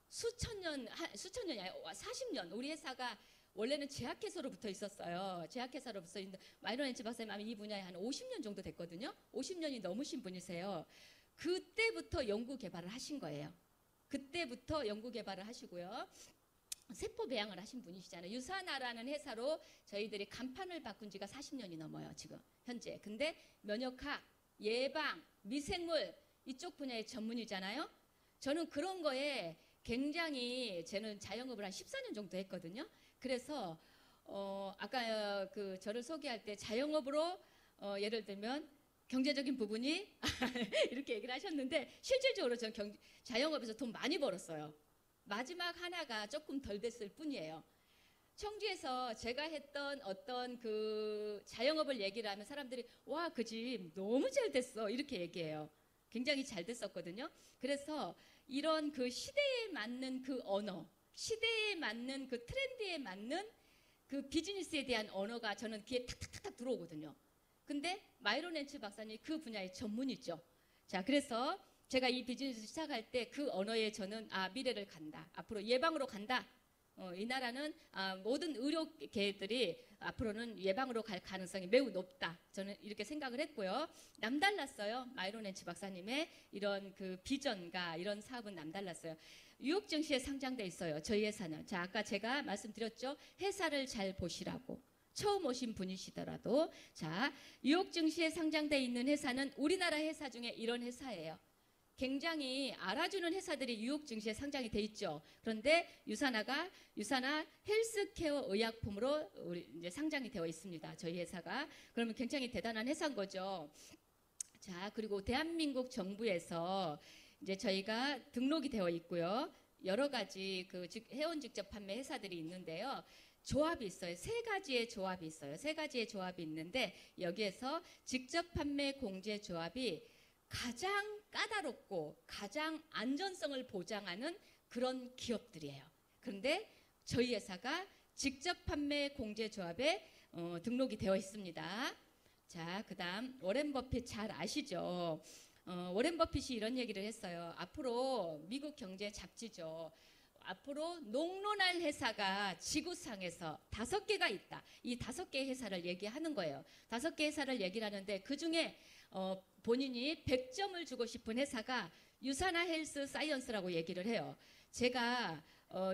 수천년이 아니라 40년 우리 회사가 원래는 제약회사로 붙어 있었어요. 제약회사로 붙어 있는데 마이론 헨츠 박사님 이 분야에 한 50년 정도 됐거든요. 50년이 넘으신 분이세요. 그때부터 연구 개발을 하신 거예요. 그때부터 연구 개발을 하시고요. 세포 배양을 하신 분이시잖아요. 유사나라는 회사로 저희들이 간판을 바꾼 지가 40년이 넘어요. 지금 현재. 근데 면역학, 예방, 미생물 이쪽 분야의 전문이잖아요. 저는 그런 거에 굉장히 저는 자영업을 한 14년 정도 했거든요. 그래서 아까 저를 소개할 때 자영업으로 예를 들면 경제적인 부분이 이렇게 얘기를 하셨는데 실질적으로 저는 자영업에서 돈 많이 벌었어요. 마지막 하나가 조금 덜 됐을 뿐이에요. 청주에서 제가 했던 어떤 그 자영업을 얘기를 하면 사람들이 와, 그 집 너무 잘 됐어 이렇게 얘기해요. 굉장히 잘 됐었거든요. 그래서 이런 그 시대에 맞는 그 언어, 시대에 맞는 그 트렌드에 맞는 그 비즈니스에 대한 언어가 저는 귀에 탁탁탁탁 들어오거든요. 근데 마이론 헨츠 박사님이 그 분야의 전문이죠. 자, 그래서 제가 이 비즈니스 시작할 때 그 언어에 저는 미래를 간다. 앞으로 예방으로 간다. 이 나라는 모든 의료계들이 앞으로는 예방으로 갈 가능성이 매우 높다. 저는 이렇게 생각을 했고요. 남달랐어요. 마이론 헨츠 박사님의 이런 그 비전과 이런 사업은 남달랐어요. 뉴욕 증시에 상장돼 있어요. 저희 회사는. 자, 아까 제가 말씀드렸죠. 회사를 잘 보시라고. 처음 오신 분이시더라도 자, 뉴욕 증시에 상장돼 있는 회사는 우리나라 회사 중에 이런 회사예요. 굉장히 알아주는 회사들이 뉴욕 증시에 상장이 돼 있죠. 그런데 유사나 헬스케어 의약품으로 우리 이제 상장이 되어 있습니다. 저희 회사가. 그러면 굉장히 대단한 회사인 거죠. 자, 그리고 대한민국 정부에서 이제 저희가 등록이 되어 있고요. 여러 가지 그 회원 직접 판매 회사들이 있는데요. 조합이 있어요. 세 가지의 조합이 있어요. 세 가지의 조합이 있는데 여기에서 직접 판매 공제 조합이 가장 까다롭고 가장 안전성을 보장하는 그런 기업들이에요. 그런데 저희 회사가 직접 판매 공제 조합에 등록이 되어 있습니다. 자, 그다음 워렌 버핏 잘 아시죠? 워렌 버핏이 이런 얘기를 했어요. 앞으로 미국 경제 잡지죠. 앞으로 농론할 회사가 지구상에서 5개가 있다. 이 5개 회사를 얘기하는 거예요. 5개 회사를 얘기를 하는데 그중에 본인이 100점을 주고 싶은 회사가 유사나 헬스 사이언스라고 얘기를 해요. 제가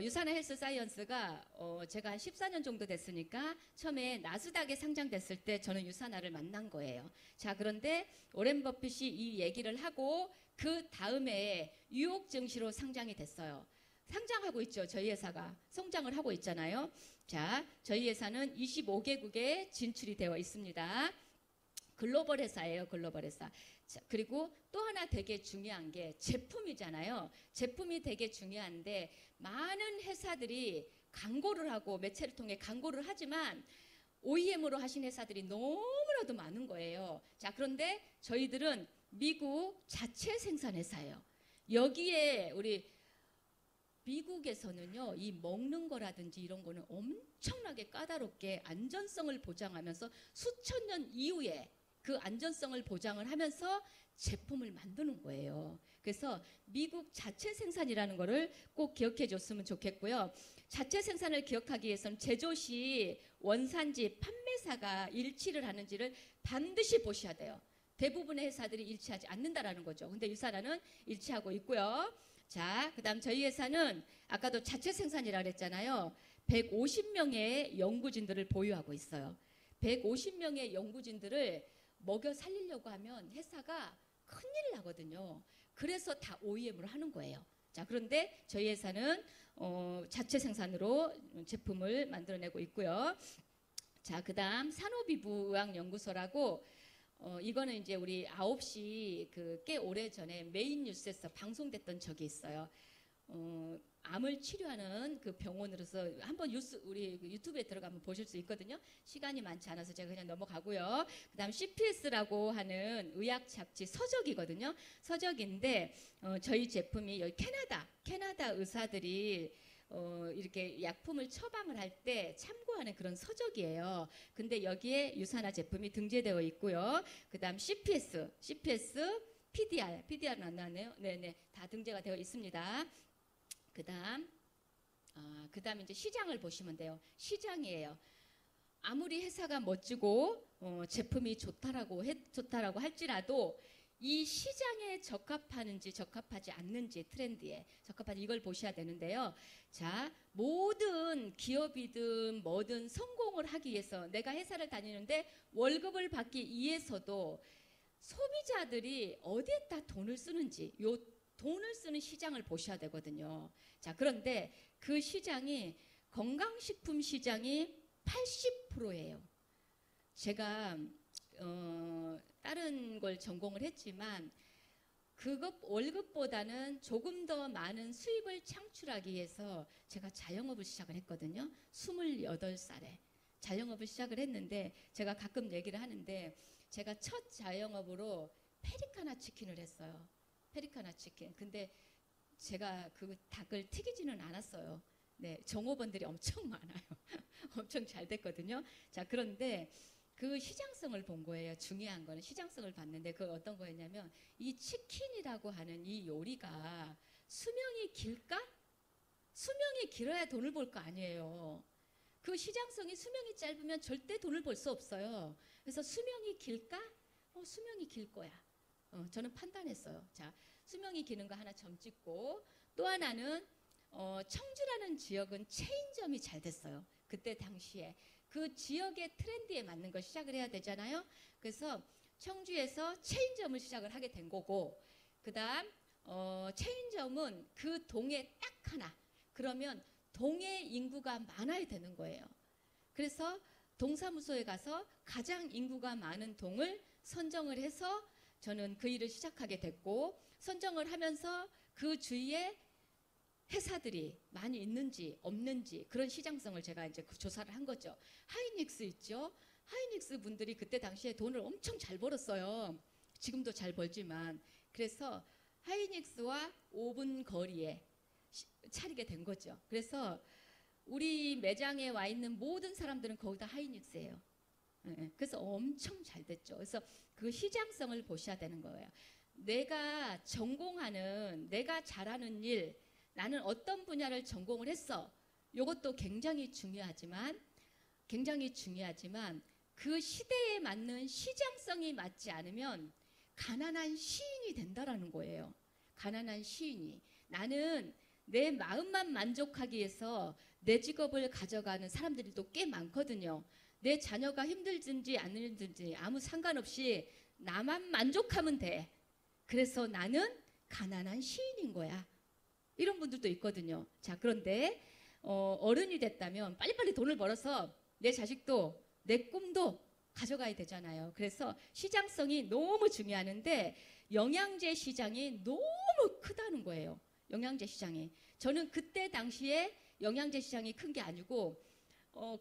유사나 헬스 사이언스가 제가 한 14년 정도 됐으니까 처음에 나스닥에 상장됐을 때 저는 유사나를 만난 거예요. 자, 그런데 워렌 버핏이 이 얘기를 하고 그 다음에 뉴욕 증시로 상장이 됐어요. 상장하고 있죠. 저희 회사가 성장을 하고 있잖아요. 자, 저희 회사는 25개국에 진출이 되어 있습니다. 글로벌 회사예요. 글로벌 회사. 자, 그리고 또 하나 되게 중요한 게 제품이잖아요. 제품이 되게 중요한데 많은 회사들이 광고를 하고 매체를 통해 광고를 하지만 OEM으로 하신 회사들이 너무나도 많은 거예요. 자, 그런데 저희들은 미국 자체 생산 회사예요. 여기에 우리 미국에서는요, 이 먹는 거라든지 이런 거는 엄청나게 까다롭게 안전성을 보장하면서 수천 년 이후에 그 안전성을 보장을 하면서 제품을 만드는 거예요. 그래서 미국 자체 생산이라는 거를 꼭 기억해 줬으면 좋겠고요. 자체 생산을 기억하기 위해서는 제조시 원산지 판매사가 일치를 하는지를 반드시 보셔야 돼요. 대부분의 회사들이 일치하지 않는다라는 거죠. 근데 유사라는 일치하고 있고요. 자, 그다음 저희 회사는 아까도 자체 생산이라고 그랬잖아요. 150명의 연구진들을 보유하고 있어요. 150명의 연구진들을 먹여 살리려고 하면 회사가 큰일 나거든요. 그래서 다 OEM으로 하는 거예요. 자, 그런데 저희 회사는 자체 생산으로 제품을 만들어내고 있고요. 자, 그다음 산호비부의학연구소라고 이거는 이제 우리 9시 꽤 오래 전에 메인 뉴스에서 방송됐던 적이 있어요. 암을 치료하는 그 병원으로서 한번 우리 유튜브에 들어가면 보실 수 있거든요. 시간이 많지 않아서 제가 그냥 넘어가고요. 그다음 CPS라고 하는 의학 잡지 서적이거든요. 서적인데 저희 제품이 여기 캐나다 의사들이 이렇게 약품을 처방을 할 때 참고하는 그런 서적이에요. 근데 여기에 유산화 제품이 등재되어 있고요. 그다음 CPS, PDR은 안 나왔네요. 네네, 다 등재가 되어 있습니다. 그다음 이제 시장을 보시면 돼요. 시장이에요. 아무리 회사가 멋지고 제품이 좋다라고 할지라도 이 시장에 적합하는지 적합하지 않는지 트렌드에 적합한지 이걸 보셔야 되는데요. 자, 모든 기업이든 뭐든 성공을 하기 위해서 내가 회사를 다니는데 월급을 받기 위해서도 소비자들이 어디에다 돈을 쓰는지 요 돈을 쓰는 시장을 보셔야 되거든요. 자, 그런데 그 시장이 건강식품 시장이 80%예요. 제가 다른 걸 전공을 했지만 그것 월급보다는 조금 더 많은 수입을 창출하기 위해서 제가 자영업을 시작을 했거든요. 28살에 자영업을 시작을 했는데 제가 가끔 얘기를 하는데 제가 첫 자영업으로 페리카나 치킨을 했어요. 페리카나 치킨. 근데 제가 그 닭을 튀기지는 않았어요. 네, 종업원들이 엄청 많아요. 엄청 잘 됐거든요. 자, 그런데 그 시장성을 본 거예요. 중요한 거는 시장성을 봤는데 그 어떤 거였냐면 이 치킨이라고 하는 이 요리가 수명이 길까? 수명이 길어야 돈을 벌 거 아니에요. 그 시장성이 수명이 짧으면 절대 돈을 벌 수 없어요. 그래서 수명이 길까? 수명이 길 거야. 저는 판단했어요. 자, 수명이 기는 거 하나 점 찍고 또 하나는 청주라는 지역은 체인점이 잘 됐어요. 그때 당시에 그 지역의 트렌드에 맞는 걸 시작을 해야 되잖아요. 그래서 청주에서 체인점을 시작을 하게 된 거고 그다음 체인점은 그 동에 딱 하나 그러면 동의 인구가 많아야 되는 거예요. 그래서 동사무소에 가서 가장 인구가 많은 동을 선정을 해서 저는 그 일을 시작하게 됐고 선정을 하면서 그 주위에 회사들이 많이 있는지 없는지 그런 시장성을 제가 이제 조사를 한 거죠. 하이닉스 있죠. 하이닉스 분들이 그때 당시에 돈을 엄청 잘 벌었어요. 지금도 잘 벌지만 그래서 하이닉스와 5분 거리에 차리게 된 거죠. 그래서 우리 매장에 와 있는 모든 사람들은 거의 다 하이닉스예요. 그래서 엄청 잘 됐죠. 그래서 그 시장성을 보셔야 되는 거예요. 내가 전공하는 내가 잘하는 일 나는 어떤 분야를 전공을 했어. 이것도 굉장히 중요하지만 그 시대에 맞는 시장성이 맞지 않으면 가난한 시인이 된다라는 거예요. 가난한 시인이. 나는 내 마음만 만족하기 위해서 내 직업을 가져가는 사람들이 꽤 많거든요. 내 자녀가 힘들든지 안 힘들든지 아무 상관없이 나만 만족하면 돼. 그래서 나는 가난한 시인인 거야. 이런 분들도 있거든요. 자, 그런데 어른이 됐다면 빨리빨리 돈을 벌어서 내 자식도 내 꿈도 가져가야 되잖아요. 그래서 시장성이 너무 중요한데 영양제 시장이 너무 크다는 거예요. 영양제 시장이. 저는 그때 당시에 영양제 시장이 큰 게 아니고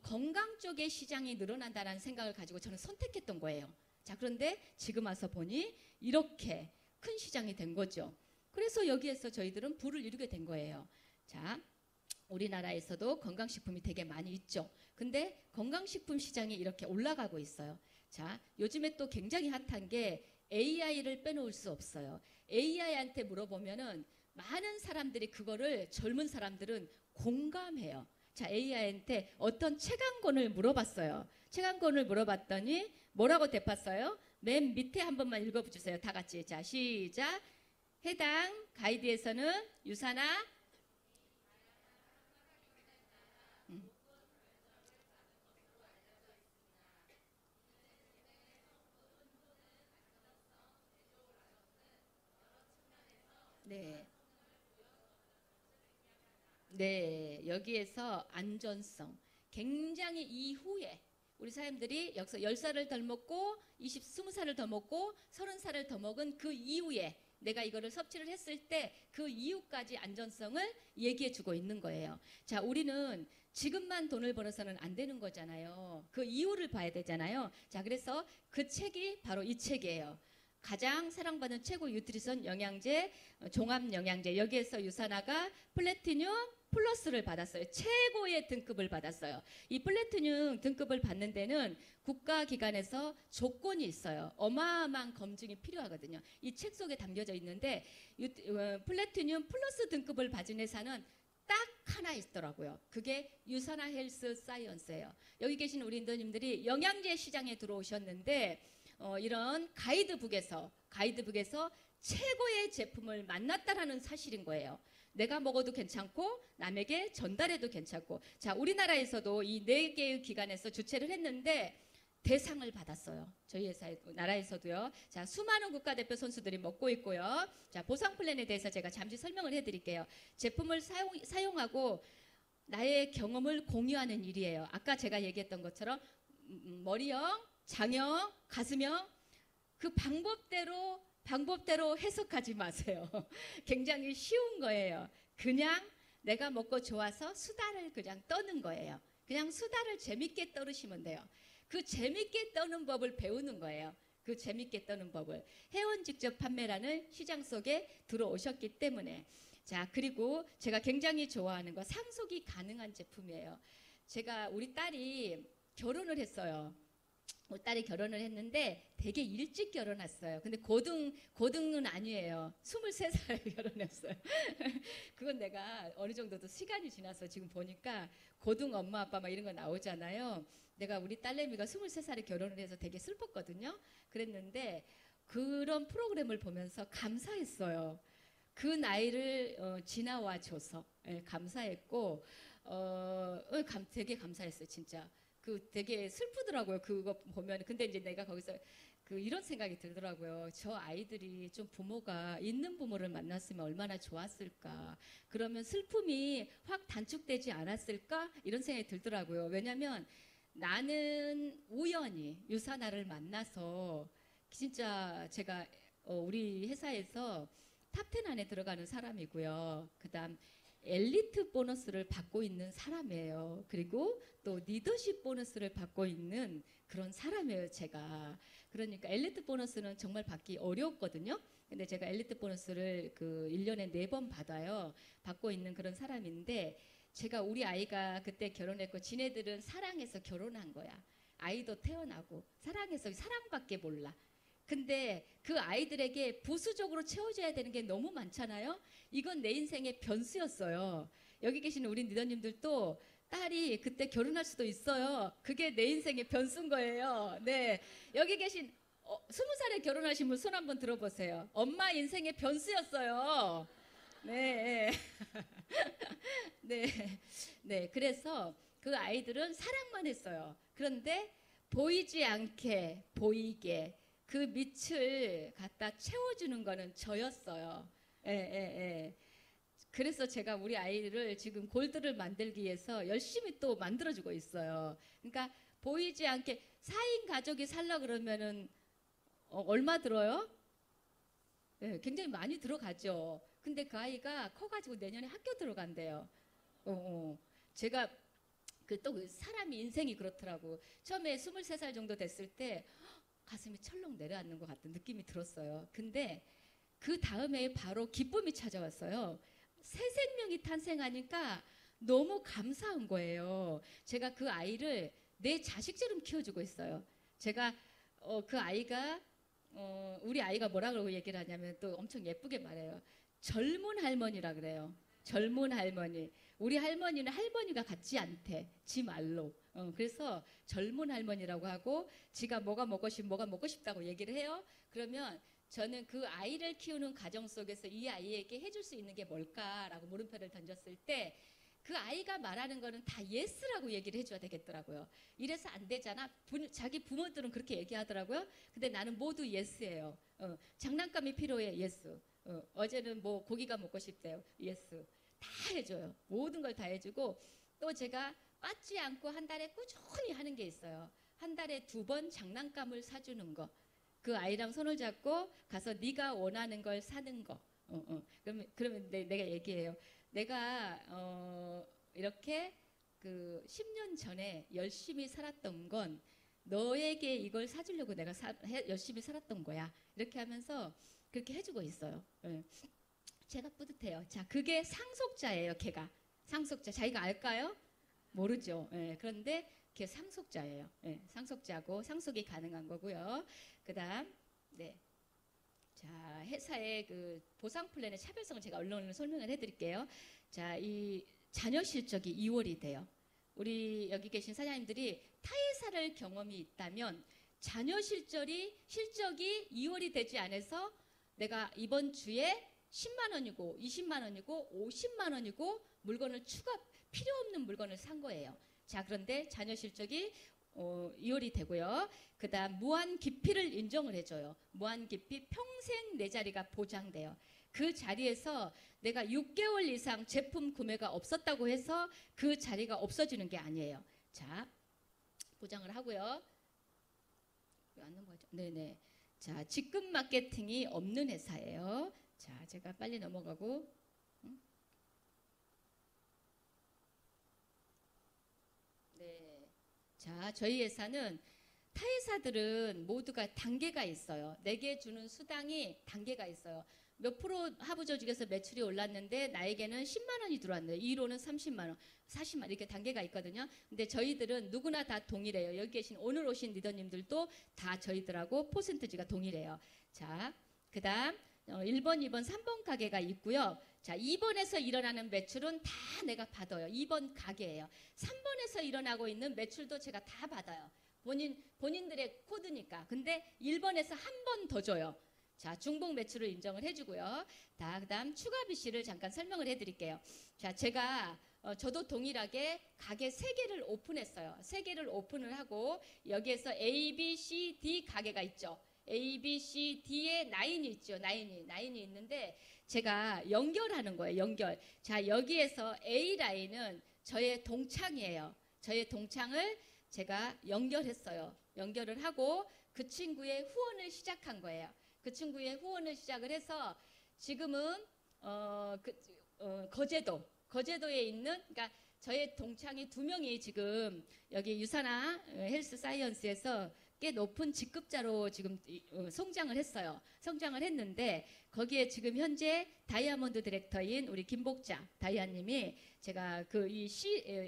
건강 쪽의 시장이 늘어난다는 생각을 가지고 저는 선택했던 거예요. 자, 그런데 지금 와서 보니 이렇게 큰 시장이 된 거죠. 그래서 여기에서 저희들은 부를 이루게 된 거예요. 자, 우리나라에서도 건강식품이 되게 많이 있죠. 근데 건강식품 시장이 이렇게 올라가고 있어요. 자, 요즘에 또 굉장히 핫한 게 AI를 빼놓을 수 없어요. AI한테 물어보면은 많은 사람들이 그거를 젊은 사람들은 공감해요. 자, AI한테 어떤 책 한 권을 물어봤어요. 책 한 권을 물어봤더니 뭐라고 대팠어요? 맨 밑에 한 번만 읽어주세요. 다 같이. 자, 시작. 해당 가이드에서는 유사나 네. 네, 여기에서 안전성. 굉장히 이후에 우리 사람들이 여기서 10살을 덜 먹고 20살을 더 먹고 30살을 더 먹은 그 이후에 내가 이거를 섭취를 했을 때 그 이후까지 안전성을 얘기해 주고 있는 거예요. 자, 우리는 지금만 돈을 벌어서는 안 되는 거잖아요. 그 이후를 봐야 되잖아요. 자, 그래서 그 책이 바로 이 책이에요. 가장 사랑받는 최고 뉴트리션 영양제, 종합 영양제. 여기에서 유산화가 플래티늄 플러스를 받았어요. 최고의 등급을 받았어요. 이 플래티늄 등급을 받는 데는 국가기관에서 조건이 있어요. 어마어마한 검증이 필요하거든요. 이 책 속에 담겨져 있는데 플래티늄 플러스 등급을 받은 회사는 딱 하나 있더라고요. 그게 유산화 헬스 사이언스예요. 여기 계신 우리 인도님들이 영양제 시장에 들어오셨는데 이런 가이드북에서 최고의 제품을 만났다라는 사실인 거예요. 내가 먹어도 괜찮고 남에게 전달해도 괜찮고. 자, 우리나라에서도 이 4개의 기관에서 주최를 했는데 대상을 받았어요. 저희 나라에서도요. 자, 수많은 국가대표 선수들이 먹고 있고요. 자, 보상 플랜에 대해서 제가 잠시 설명을 해드릴게요. 제품을 사용하고 나의 경험을 공유하는 일이에요. 아까 제가 얘기했던 것처럼 머리형, 장형, 가슴형 그 방법대로 해석하지 마세요. 굉장히 쉬운 거예요. 그냥 내가 먹고 좋아서 수다를 그냥 떠는 거예요. 그냥 수다를 재밌게 떨으시면 돼요. 그 재밌게 떠는 법을 배우는 거예요. 그 재밌게 떠는 법을. 회원 직접 판매라는 시장 속에 들어오셨기 때문에. 자, 그리고 제가 굉장히 좋아하는 거 상속이 가능한 제품이에요. 우리 딸이 결혼을 했어요. 우리 딸이 결혼을 했는데 되게 일찍 결혼했어요. 근데 고등은 아니에요. 23살에 결혼했어요. 그건 내가 어느 정도도 시간이 지나서 지금 보니까 고등 엄마 아빠 막 이런 거 나오잖아요. 내가 우리 딸내미가 23살에 결혼을 해서 되게 슬펐거든요. 그랬는데 그런 프로그램을 보면서 감사했어요. 그 나이를 지나와 줘서 감사했고 되게 감사했어요. 진짜. 되게 슬프더라고요. 그거 보면. 근데 이제 내가 거기서 이런 생각이 들더라고요. 저 아이들이 좀 부모가 있는 부모를 만났으면 얼마나 좋았을까. 그러면 슬픔이 확 단축되지 않았을까? 이런 생각이 들더라고요. 왜냐하면 나는 우연히 유산화를 만나서 진짜 제가 우리 회사에서 탑10 안에 들어가는 사람이고요. 그다음 엘리트 보너스를 받고 있는 사람이에요. 그리고 또 리더십 보너스를 받고 있는 그런 사람이에요, 제가. 그러니까 엘리트 보너스는 정말 받기 어렵거든요. 근데 제가 엘리트 보너스를 1년에 4번 받고 있는 그런 사람인데, 제가 우리 아이가 그때 결혼했고 지네들은 사랑해서 결혼한 거야. 아이도 태어나고 사랑해서 사랑밖에 몰라. 근데 그 아이들에게 부수적으로 채워줘야 되는 게 너무 많잖아요. 이건 내 인생의 변수였어요. 여기 계신 우리 리더님들도 딸이 그때 결혼할 수도 있어요. 그게 내 인생의 변수인 거예요. 네, 여기 계신 20살에 결혼하신 분 손 한번 들어보세요. 엄마 인생의 변수였어요. 네. 네. 그래서 그 아이들은 사랑만 했어요. 그런데 보이지 않게 보이게 그 밑을 갖다 채워주는 거는 저였어요. 그래서 제가 우리 아이를 지금 골드를 만들기 위해서 열심히 또 만들어주고 있어요. 그러니까 보이지 않게 4인 가족이 살려 그러면은 얼마 들어요? 네, 굉장히 많이 들어가죠. 근데 그 아이가 커가지고 내년에 학교 들어간대요. 제가 또 사람이 인생이 그렇더라고. 처음에 23살 정도 됐을 때 가슴이 철렁 내려앉는 것 같은 느낌이 들었어요. 근데 그 다음에 바로 기쁨이 찾아왔어요. 새 생명이 탄생하니까 너무 감사한 거예요. 제가 그 아이를 내 자식처럼 키워주고 있어요. 제가 그 아이가 우리 아이가 뭐라 그러고 얘기를 하냐면 또 엄청 예쁘게 말해요. 젊은 할머니라 그래요. 젊은 할머니. 우리 할머니는 할머니가 같지 않대. 지 말로. 그래서 젊은 할머니라고 하고 지가 뭐가 먹고 싶다고 얘기를 해요. 그러면 저는 그 아이를 키우는 가정 속에서 이 아이에게 해줄 수 있는 게 뭘까라고 물음표를 던졌을 때 그 아이가 말하는 거는 다 예스라고 얘기를 해줘야 되겠더라고요. 이래서 안 되잖아. 자기 부모들은 그렇게 얘기하더라고요. 근데 나는 모두 예스예요. 장난감이 필요해. 예스. 어제는 뭐 고기가 먹고 싶대요. 예스. 다 해줘요. 모든 걸 다 해주고 또 제가 빠지 않고 한 달에 꾸준히 하는 게 있어요. 한 달에 2번 장난감을 사주는 거. 그 아이랑 손을 잡고 가서 네가 원하는 걸 사는 거. 그러면 내가 얘기해요. 내가 이렇게 그 10년 전에 열심히 살았던 건 너에게 이걸 사주려고 내가 열심히 살았던 거야. 이렇게 하면서 그렇게 해주고 있어요. 제가 뿌듯해요. 자, 그게 상속자예요. 걔가 상속자. 자기가 알까요? 모르죠. 그런데 걔 상속자예요. 상속자고 상속이 가능한 거고요. 그다음 네. 자, 회사의 그 보상 플랜의 차별성을 제가 언론으로 설명을 해드릴게요. 자, 이 자녀 실적이 2월이 돼요. 우리 여기 계신 사장님들이 타회사를 경험이 있다면 자녀 실적이 2월이 되지 않아서 내가 이번 주에 10만 원이고 20만 원이고 50만 원이고 물건을 필요 없는 물건을 산 거예요. 자, 그런데 자녀 실적이 2월이 되고요. 그 다음 무한 기피를 인정을 해줘요. 무한 기피 평생 내 자리가 보장돼요. 그 자리에서 내가 6개월 이상 제품 구매가 없었다고 해서 그 자리가 없어지는 게 아니에요. 자, 보장을 하고요. 왜 안 넘어가죠? 네네. 자, 직급 마케팅이 없는 회사예요. 자, 제가 빨리 넘어가고. 네. 자, 저희 회사는 타회사들은 모두가 단계가 있어요. 내게 주는 수당이 단계가 있어요. 몇 프로 하부 조직에서 매출이 올랐는데 나에게는 10만 원이 들어왔는데 2로는 30만 원, 40만 원 이렇게 단계가 있거든요. 근데 저희들은 누구나 다 동일해요. 여기 계신 오늘 오신 리더님들도 다 저희들하고 퍼센티지가 동일해요. 자, 그 다음 1번, 2번, 3번 가게가 있고요. 자, 2번에서 일어나는 매출은 다 내가 받아요. 2번 가게예요. 3번에서 일어나고 있는 매출도 제가 다 받아요. 본인들의 코드니까. 근데 1번에서 한 번 더 줘요. 자, 중복 매출을 인정을 해주고요. 그다음 추가 BC를 잠깐 설명을 해드릴게요. 자, 제가 저도 동일하게 가게 3개를 오픈했어요. 3개를 오픈을 하고 여기에서 A, B, C, D 가게가 있죠. A, B, C, D에 라인이 있죠. 라인이 있는데 제가 연결하는 거예요. 연결. 자, 여기에서 A 라인은 저의 동창이에요. 저의 동창을 제가 연결했어요. 연결을 하고 그 친구의 후원을 시작한 거예요. 그 친구의 후원을 시작을 해서 지금은 거제도에 있는 그러니까 저의 동창이 2명이 지금 여기 유산화 헬스 사이언스에서 꽤 높은 직급자로 지금 성장을 했어요. 성장을 했는데 거기에 지금 현재 다이아몬드 디렉터인 우리 김복자 다이아님이 제가 그 이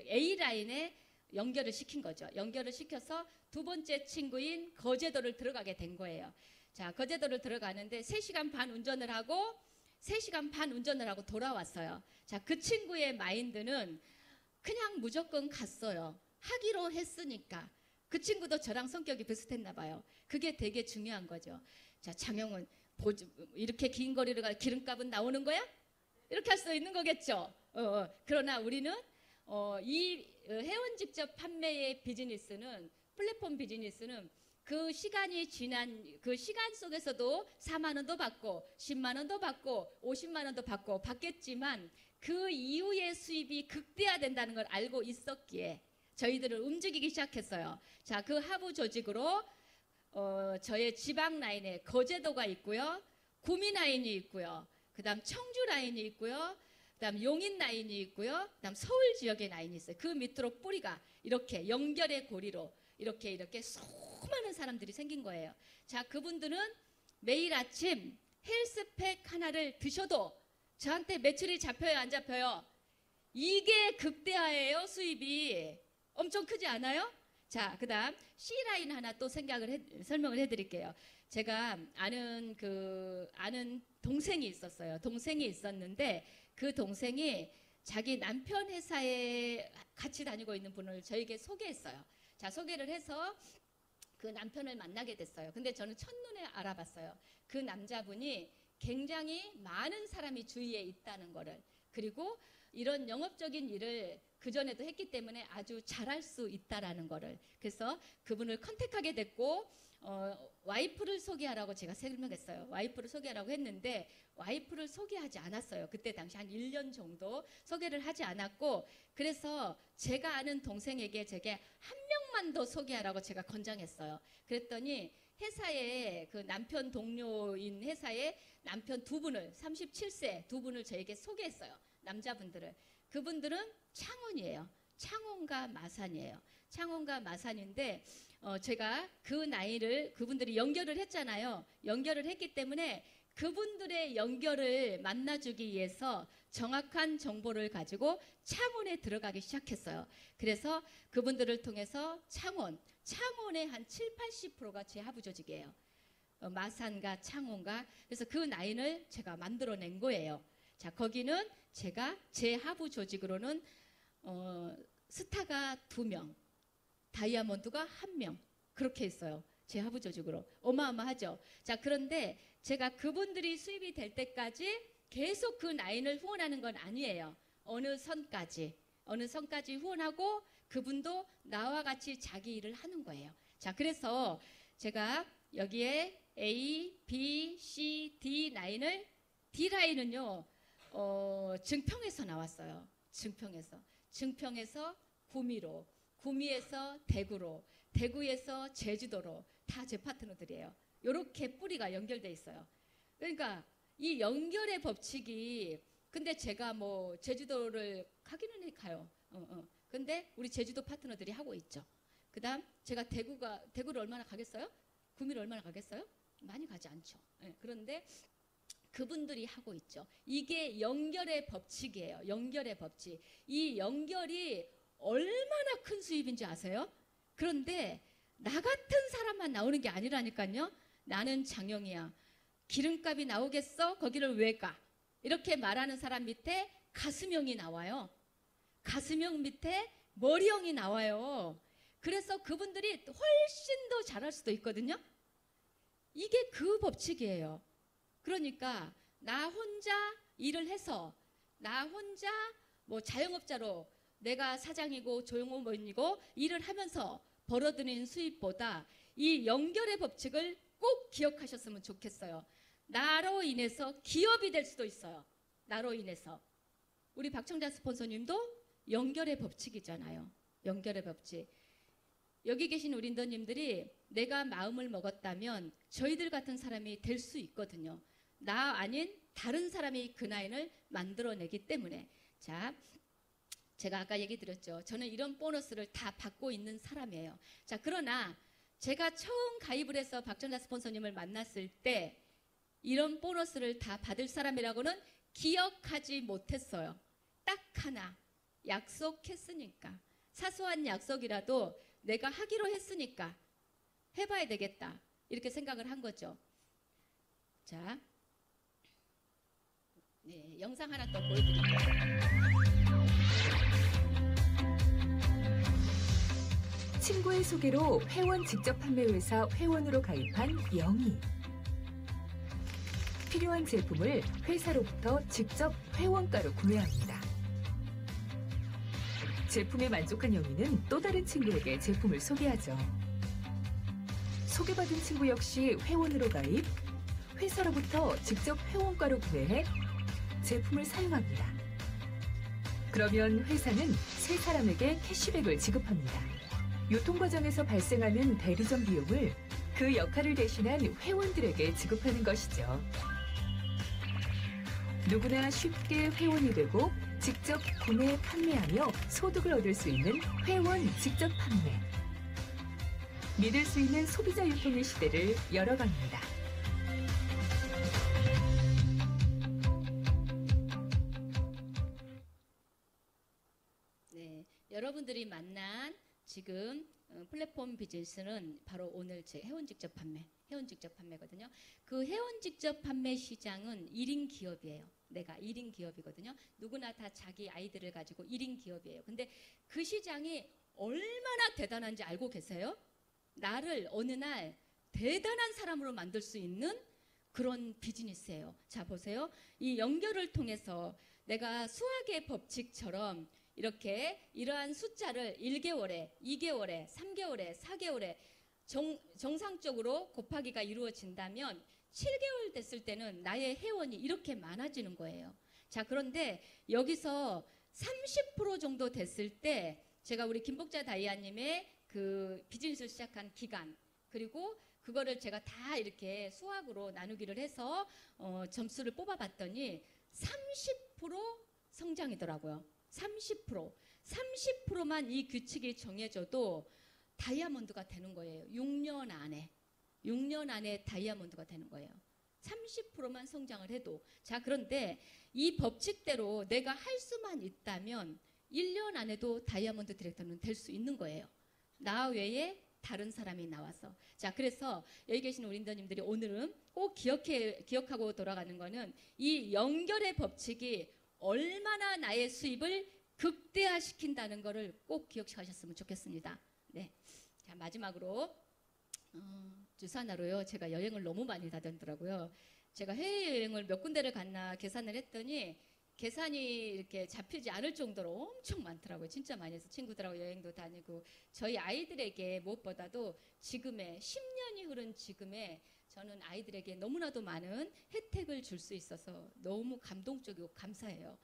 A 라인에 연결을 시킨 거죠. 연결을 시켜서 2번째 친구인 거제도를 들어가게 된 거예요. 자, 거제도를 들어가는데 3시간 반 운전을 하고 돌아왔어요. 자, 그 친구의 마인드는 그냥 무조건 갔어요. 하기로 했으니까. 그 친구도 저랑 성격이 비슷했나 봐요. 그게 되게 중요한 거죠. 자, 장영은 이렇게 긴 거리를 가 기름값은 나오는 거야? 이렇게 할 수 있는 거겠죠. 그러나 우리는 이 회원 직접 판매의 비즈니스는 플랫폼 비즈니스는 그 시간이 지난 그 시간 속에서도 4만 원도 받고 10만 원도 받고 50만 원도 받겠지만 그 이후의 수입이 극대화된다는 걸 알고 있었기에 저희들을 움직이기 시작했어요. 자, 그 하부 조직으로 저의 지방 라인에 거제도가 있고요. 구미 라인이 있고요. 그다음 청주 라인이 있고요. 그다음 용인 라인이 있고요. 그다음 서울 지역의 라인이 있어요. 그 밑으로 뿌리가 이렇게 연결의 고리로 이렇게 쏙 수많은 사람들이 생긴 거예요. 자, 그분들은 매일 아침 헬스팩 하나를 드셔도 저한테 매출이 잡혀요, 안 잡혀요? 이게 극대화예요, 수입이. 엄청 크지 않아요? 자, 그다음 C라인 하나 또 설명을 해드릴게요. 제가 아는 동생이 있었어요. 동생이 있었는데 그 동생이 자기 남편 회사에 같이 다니고 있는 분을 저에게 소개했어요. 자, 소개를 해서 그 남편을 만나게 됐어요. 근데 저는 첫눈에 알아봤어요. 그 남자분이 굉장히 많은 사람이 주위에 있다는 거를, 그리고 이런 영업적인 일을 그전에도 했기 때문에 아주 잘할 수 있다라는 거를. 그래서 그분을 컨택하게 됐고 와이프를 소개하라고 제가 설명했어요. 와이프를 소개하라고 했는데 와이프를 소개하지 않았어요. 그때 당시 한 1년 정도 소개를 하지 않았고, 그래서 제가 아는 동생에게 제게 한 명만 더 소개하라고 제가 권장했어요. 그랬더니 회사에 그 남편 동료인 회사에 남편 두 분을 37세 두 분을 저에게 소개했어요. 남자분들을. 그분들은 창원이에요. 창원과 마산이에요. 창원과 마산인데 제가 그 나이를 그분들이 연결을 했잖아요. 연결을 했기 때문에 그분들의 연결을 만나주기 위해서 정확한 정보를 가지고 창원에 들어가기 시작했어요. 그래서 그분들을 통해서 창원의 한 7, 80%가 제 하부 조직이에요. 마산과 창원과. 그래서 그 라인을 제가 만들어낸 거예요. 자, 거기는 제가 제 하부 조직으로는 스타가 2명, 다이아몬드가 1명 그렇게 했어요. 제 하부 조직으로. 어마어마하죠. 자, 그런데 제가 그분들이 수입이 될 때까지 계속 그 라인을 후원하는 건 아니에요. 어느 선까지 후원하고 그분도 나와 같이 자기 일을 하는 거예요. 자, 그래서 제가 여기에 A, B, C, D 라인을, D 라인은요 증평에서 나왔어요. 증평에서 구미로, 구미에서 대구로, 대구에서 제주도로 다 제 파트너들이에요. 이렇게 뿌리가 연결돼 있어요. 그러니까 이 연결의 법칙이, 근데 제가 뭐 제주도를 가기는 가요. 근데 우리 제주도 파트너들이 하고 있죠. 그다음 제가 대구를 얼마나 가겠어요? 구미를 얼마나 가겠어요? 많이 가지 않죠. 그런데 그분들이 하고 있죠. 이게 연결의 법칙이에요. 연결의 법칙. 이 연결이 얼마나 큰 수입인지 아세요? 그런데 나 같은 사람만 나오는 게 아니라니까요. 나는 장영이야. 기름값이 나오겠어? 거기를 왜 가? 이렇게 말하는 사람 밑에 가수명이 나와요. 가수명 밑에 머리형이 나와요. 그래서 그분들이 훨씬 더 잘할 수도 있거든요. 이게 그 법칙이에요. 그러니까 나 혼자 일을 해서, 나 혼자 뭐 자영업자로 내가 사장이고 조용업원이고 일을 하면서 벌어들이는 수입보다 이 연결의 법칙을 꼭 기억하셨으면 좋겠어요. 나로 인해서 기업이 될 수도 있어요. 나로 인해서. 우리 박청자 스폰서님도 연결의 법칙이잖아요. 연결의 법칙. 여기 계신 우리 인도님들이 내가 마음을 먹었다면 저희들 같은 사람이 될 수 있거든요. 나 아닌 다른 사람이 그 라인을 만들어내기 때문에. 자, 제가 아까 얘기 드렸죠. 저는 이런 보너스를 다 받고 있는 사람이에요. 자, 그러나 제가 처음 가입을 해서 박정자 스폰서님을 만났을 때 이런 보너스를 다 받을 사람이라고는 기억하지 못했어요. 딱 하나, 약속했으니까. 사소한 약속이라도 내가 하기로 했으니까 해봐야 되겠다. 이렇게 생각을 한 거죠. 자, 네, 영상 하나 더 보여드릴게요. 친구의 소개로 회원 직접 판매 회사 회원으로 가입한 영희. 필요한 제품을 회사로부터 직접 회원가로 구매합니다. 제품에 만족한 영희는 또 다른 친구에게 제품을 소개하죠. 소개받은 친구 역시 회원으로 가입, 회사로부터 직접 회원가로 구매해 제품을 사용합니다. 그러면 회사는 세 사람에게 캐시백을 지급합니다. 유통 과정에서 발생하는 대리점 비용을 그 역할을 대신한 회원들에게 지급하는 것이죠. 누구나 쉽게 회원이 되고 직접 구매, 판매하며 소득을 얻을 수 있는 회원 직접 판매. 믿을 수 있는 소비자 유통의 시대를 열어갑니다. 네, 여러분들이 만난 지금 플랫폼 비즈니스는 바로 오늘 제 회원 직접 판매거든요. 그 회원 직접 판매 시장은 1인 기업이에요. 내가 1인 기업이거든요. 누구나 다 자기 아이들을 가지고 1인 기업이에요. 근데 그 시장이 얼마나 대단한지 알고 계세요? 나를 어느 날 대단한 사람으로 만들 수 있는 그런 비즈니스예요. 자, 보세요. 이 연결을 통해서 내가 수학의 법칙처럼 이렇게 이러한 숫자를 1개월에, 2개월에, 3개월에, 4개월에 정상적으로 곱하기가 이루어진다면 7개월 됐을 때는 나의 회원이 이렇게 많아지는 거예요. 자, 그런데 여기서 30% 정도 됐을 때 제가 우리 김복자 다이아님의 그 비즈니스를 시작한 기간, 그리고 그거를 제가 다 이렇게 수학으로 나누기를 해서 점수를 뽑아봤더니 30% 성장이더라고요. 30%만 이 규칙이 정해져도 다이아몬드가 되는 거예요. 6년 안에 다이아몬드가 되는 거예요. 30%만 성장을 해도. 자, 그런데 이 법칙대로 내가 할 수만 있다면 1년 안에도 다이아몬드 디렉터는 될 수 있는 거예요. 나 외에 다른 사람이 나와서. 자, 그래서 여기 계신 우리 인더님들이 오늘은 꼭 기억하고 돌아가는 거는 이 연결의 법칙이 얼마나 나의 수입을 극대화시킨다는 거를 꼭 기억하셨으면 좋겠습니다. 네. 자, 마지막으로 주산하로요. 제가 여행을 너무 많이 다녔더라고요. 제가 해외여행을 몇 군데를 갔나 계산을 했더니 계산이 이렇게 잡히지 않을 정도로 엄청 많더라고요. 진짜 많이 해서 친구들하고 여행도 다니고 저희 아이들에게 무엇보다도 지금의 10년이 흐른 지금에 저는 아이들에게 너무나도 많은 혜택을 줄 수 있어서 너무 감동적이고 감사해요.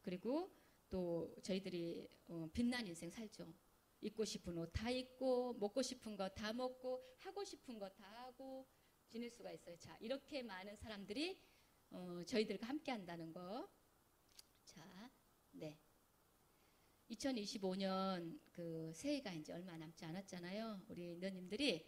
그리고 또 저희들이 빛난 인생 살죠. 입고 싶은 옷 다 입고 먹고 싶은 거 다 먹고 하고 싶은 거 다 하고 지낼 수가 있어요. 자, 이렇게 많은 사람들이 저희들과 함께 한다는 거. 자, 네. 2025년 그 새해가 이제 얼마 남지 않았잖아요. 우리 인더님들이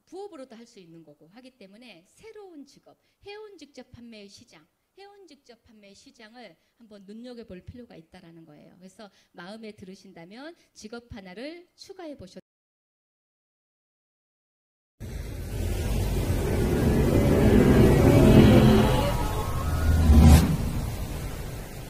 부업으로도 할 수 있는 거고 하기 때문에 새로운 직업, 회원 직접 판매의 시장, 회원 직접 판매 시장을 한번 눈여겨볼 필요가 있다라는 거예요. 그래서 마음에 들으신다면 직업 하나를 추가해 보셔도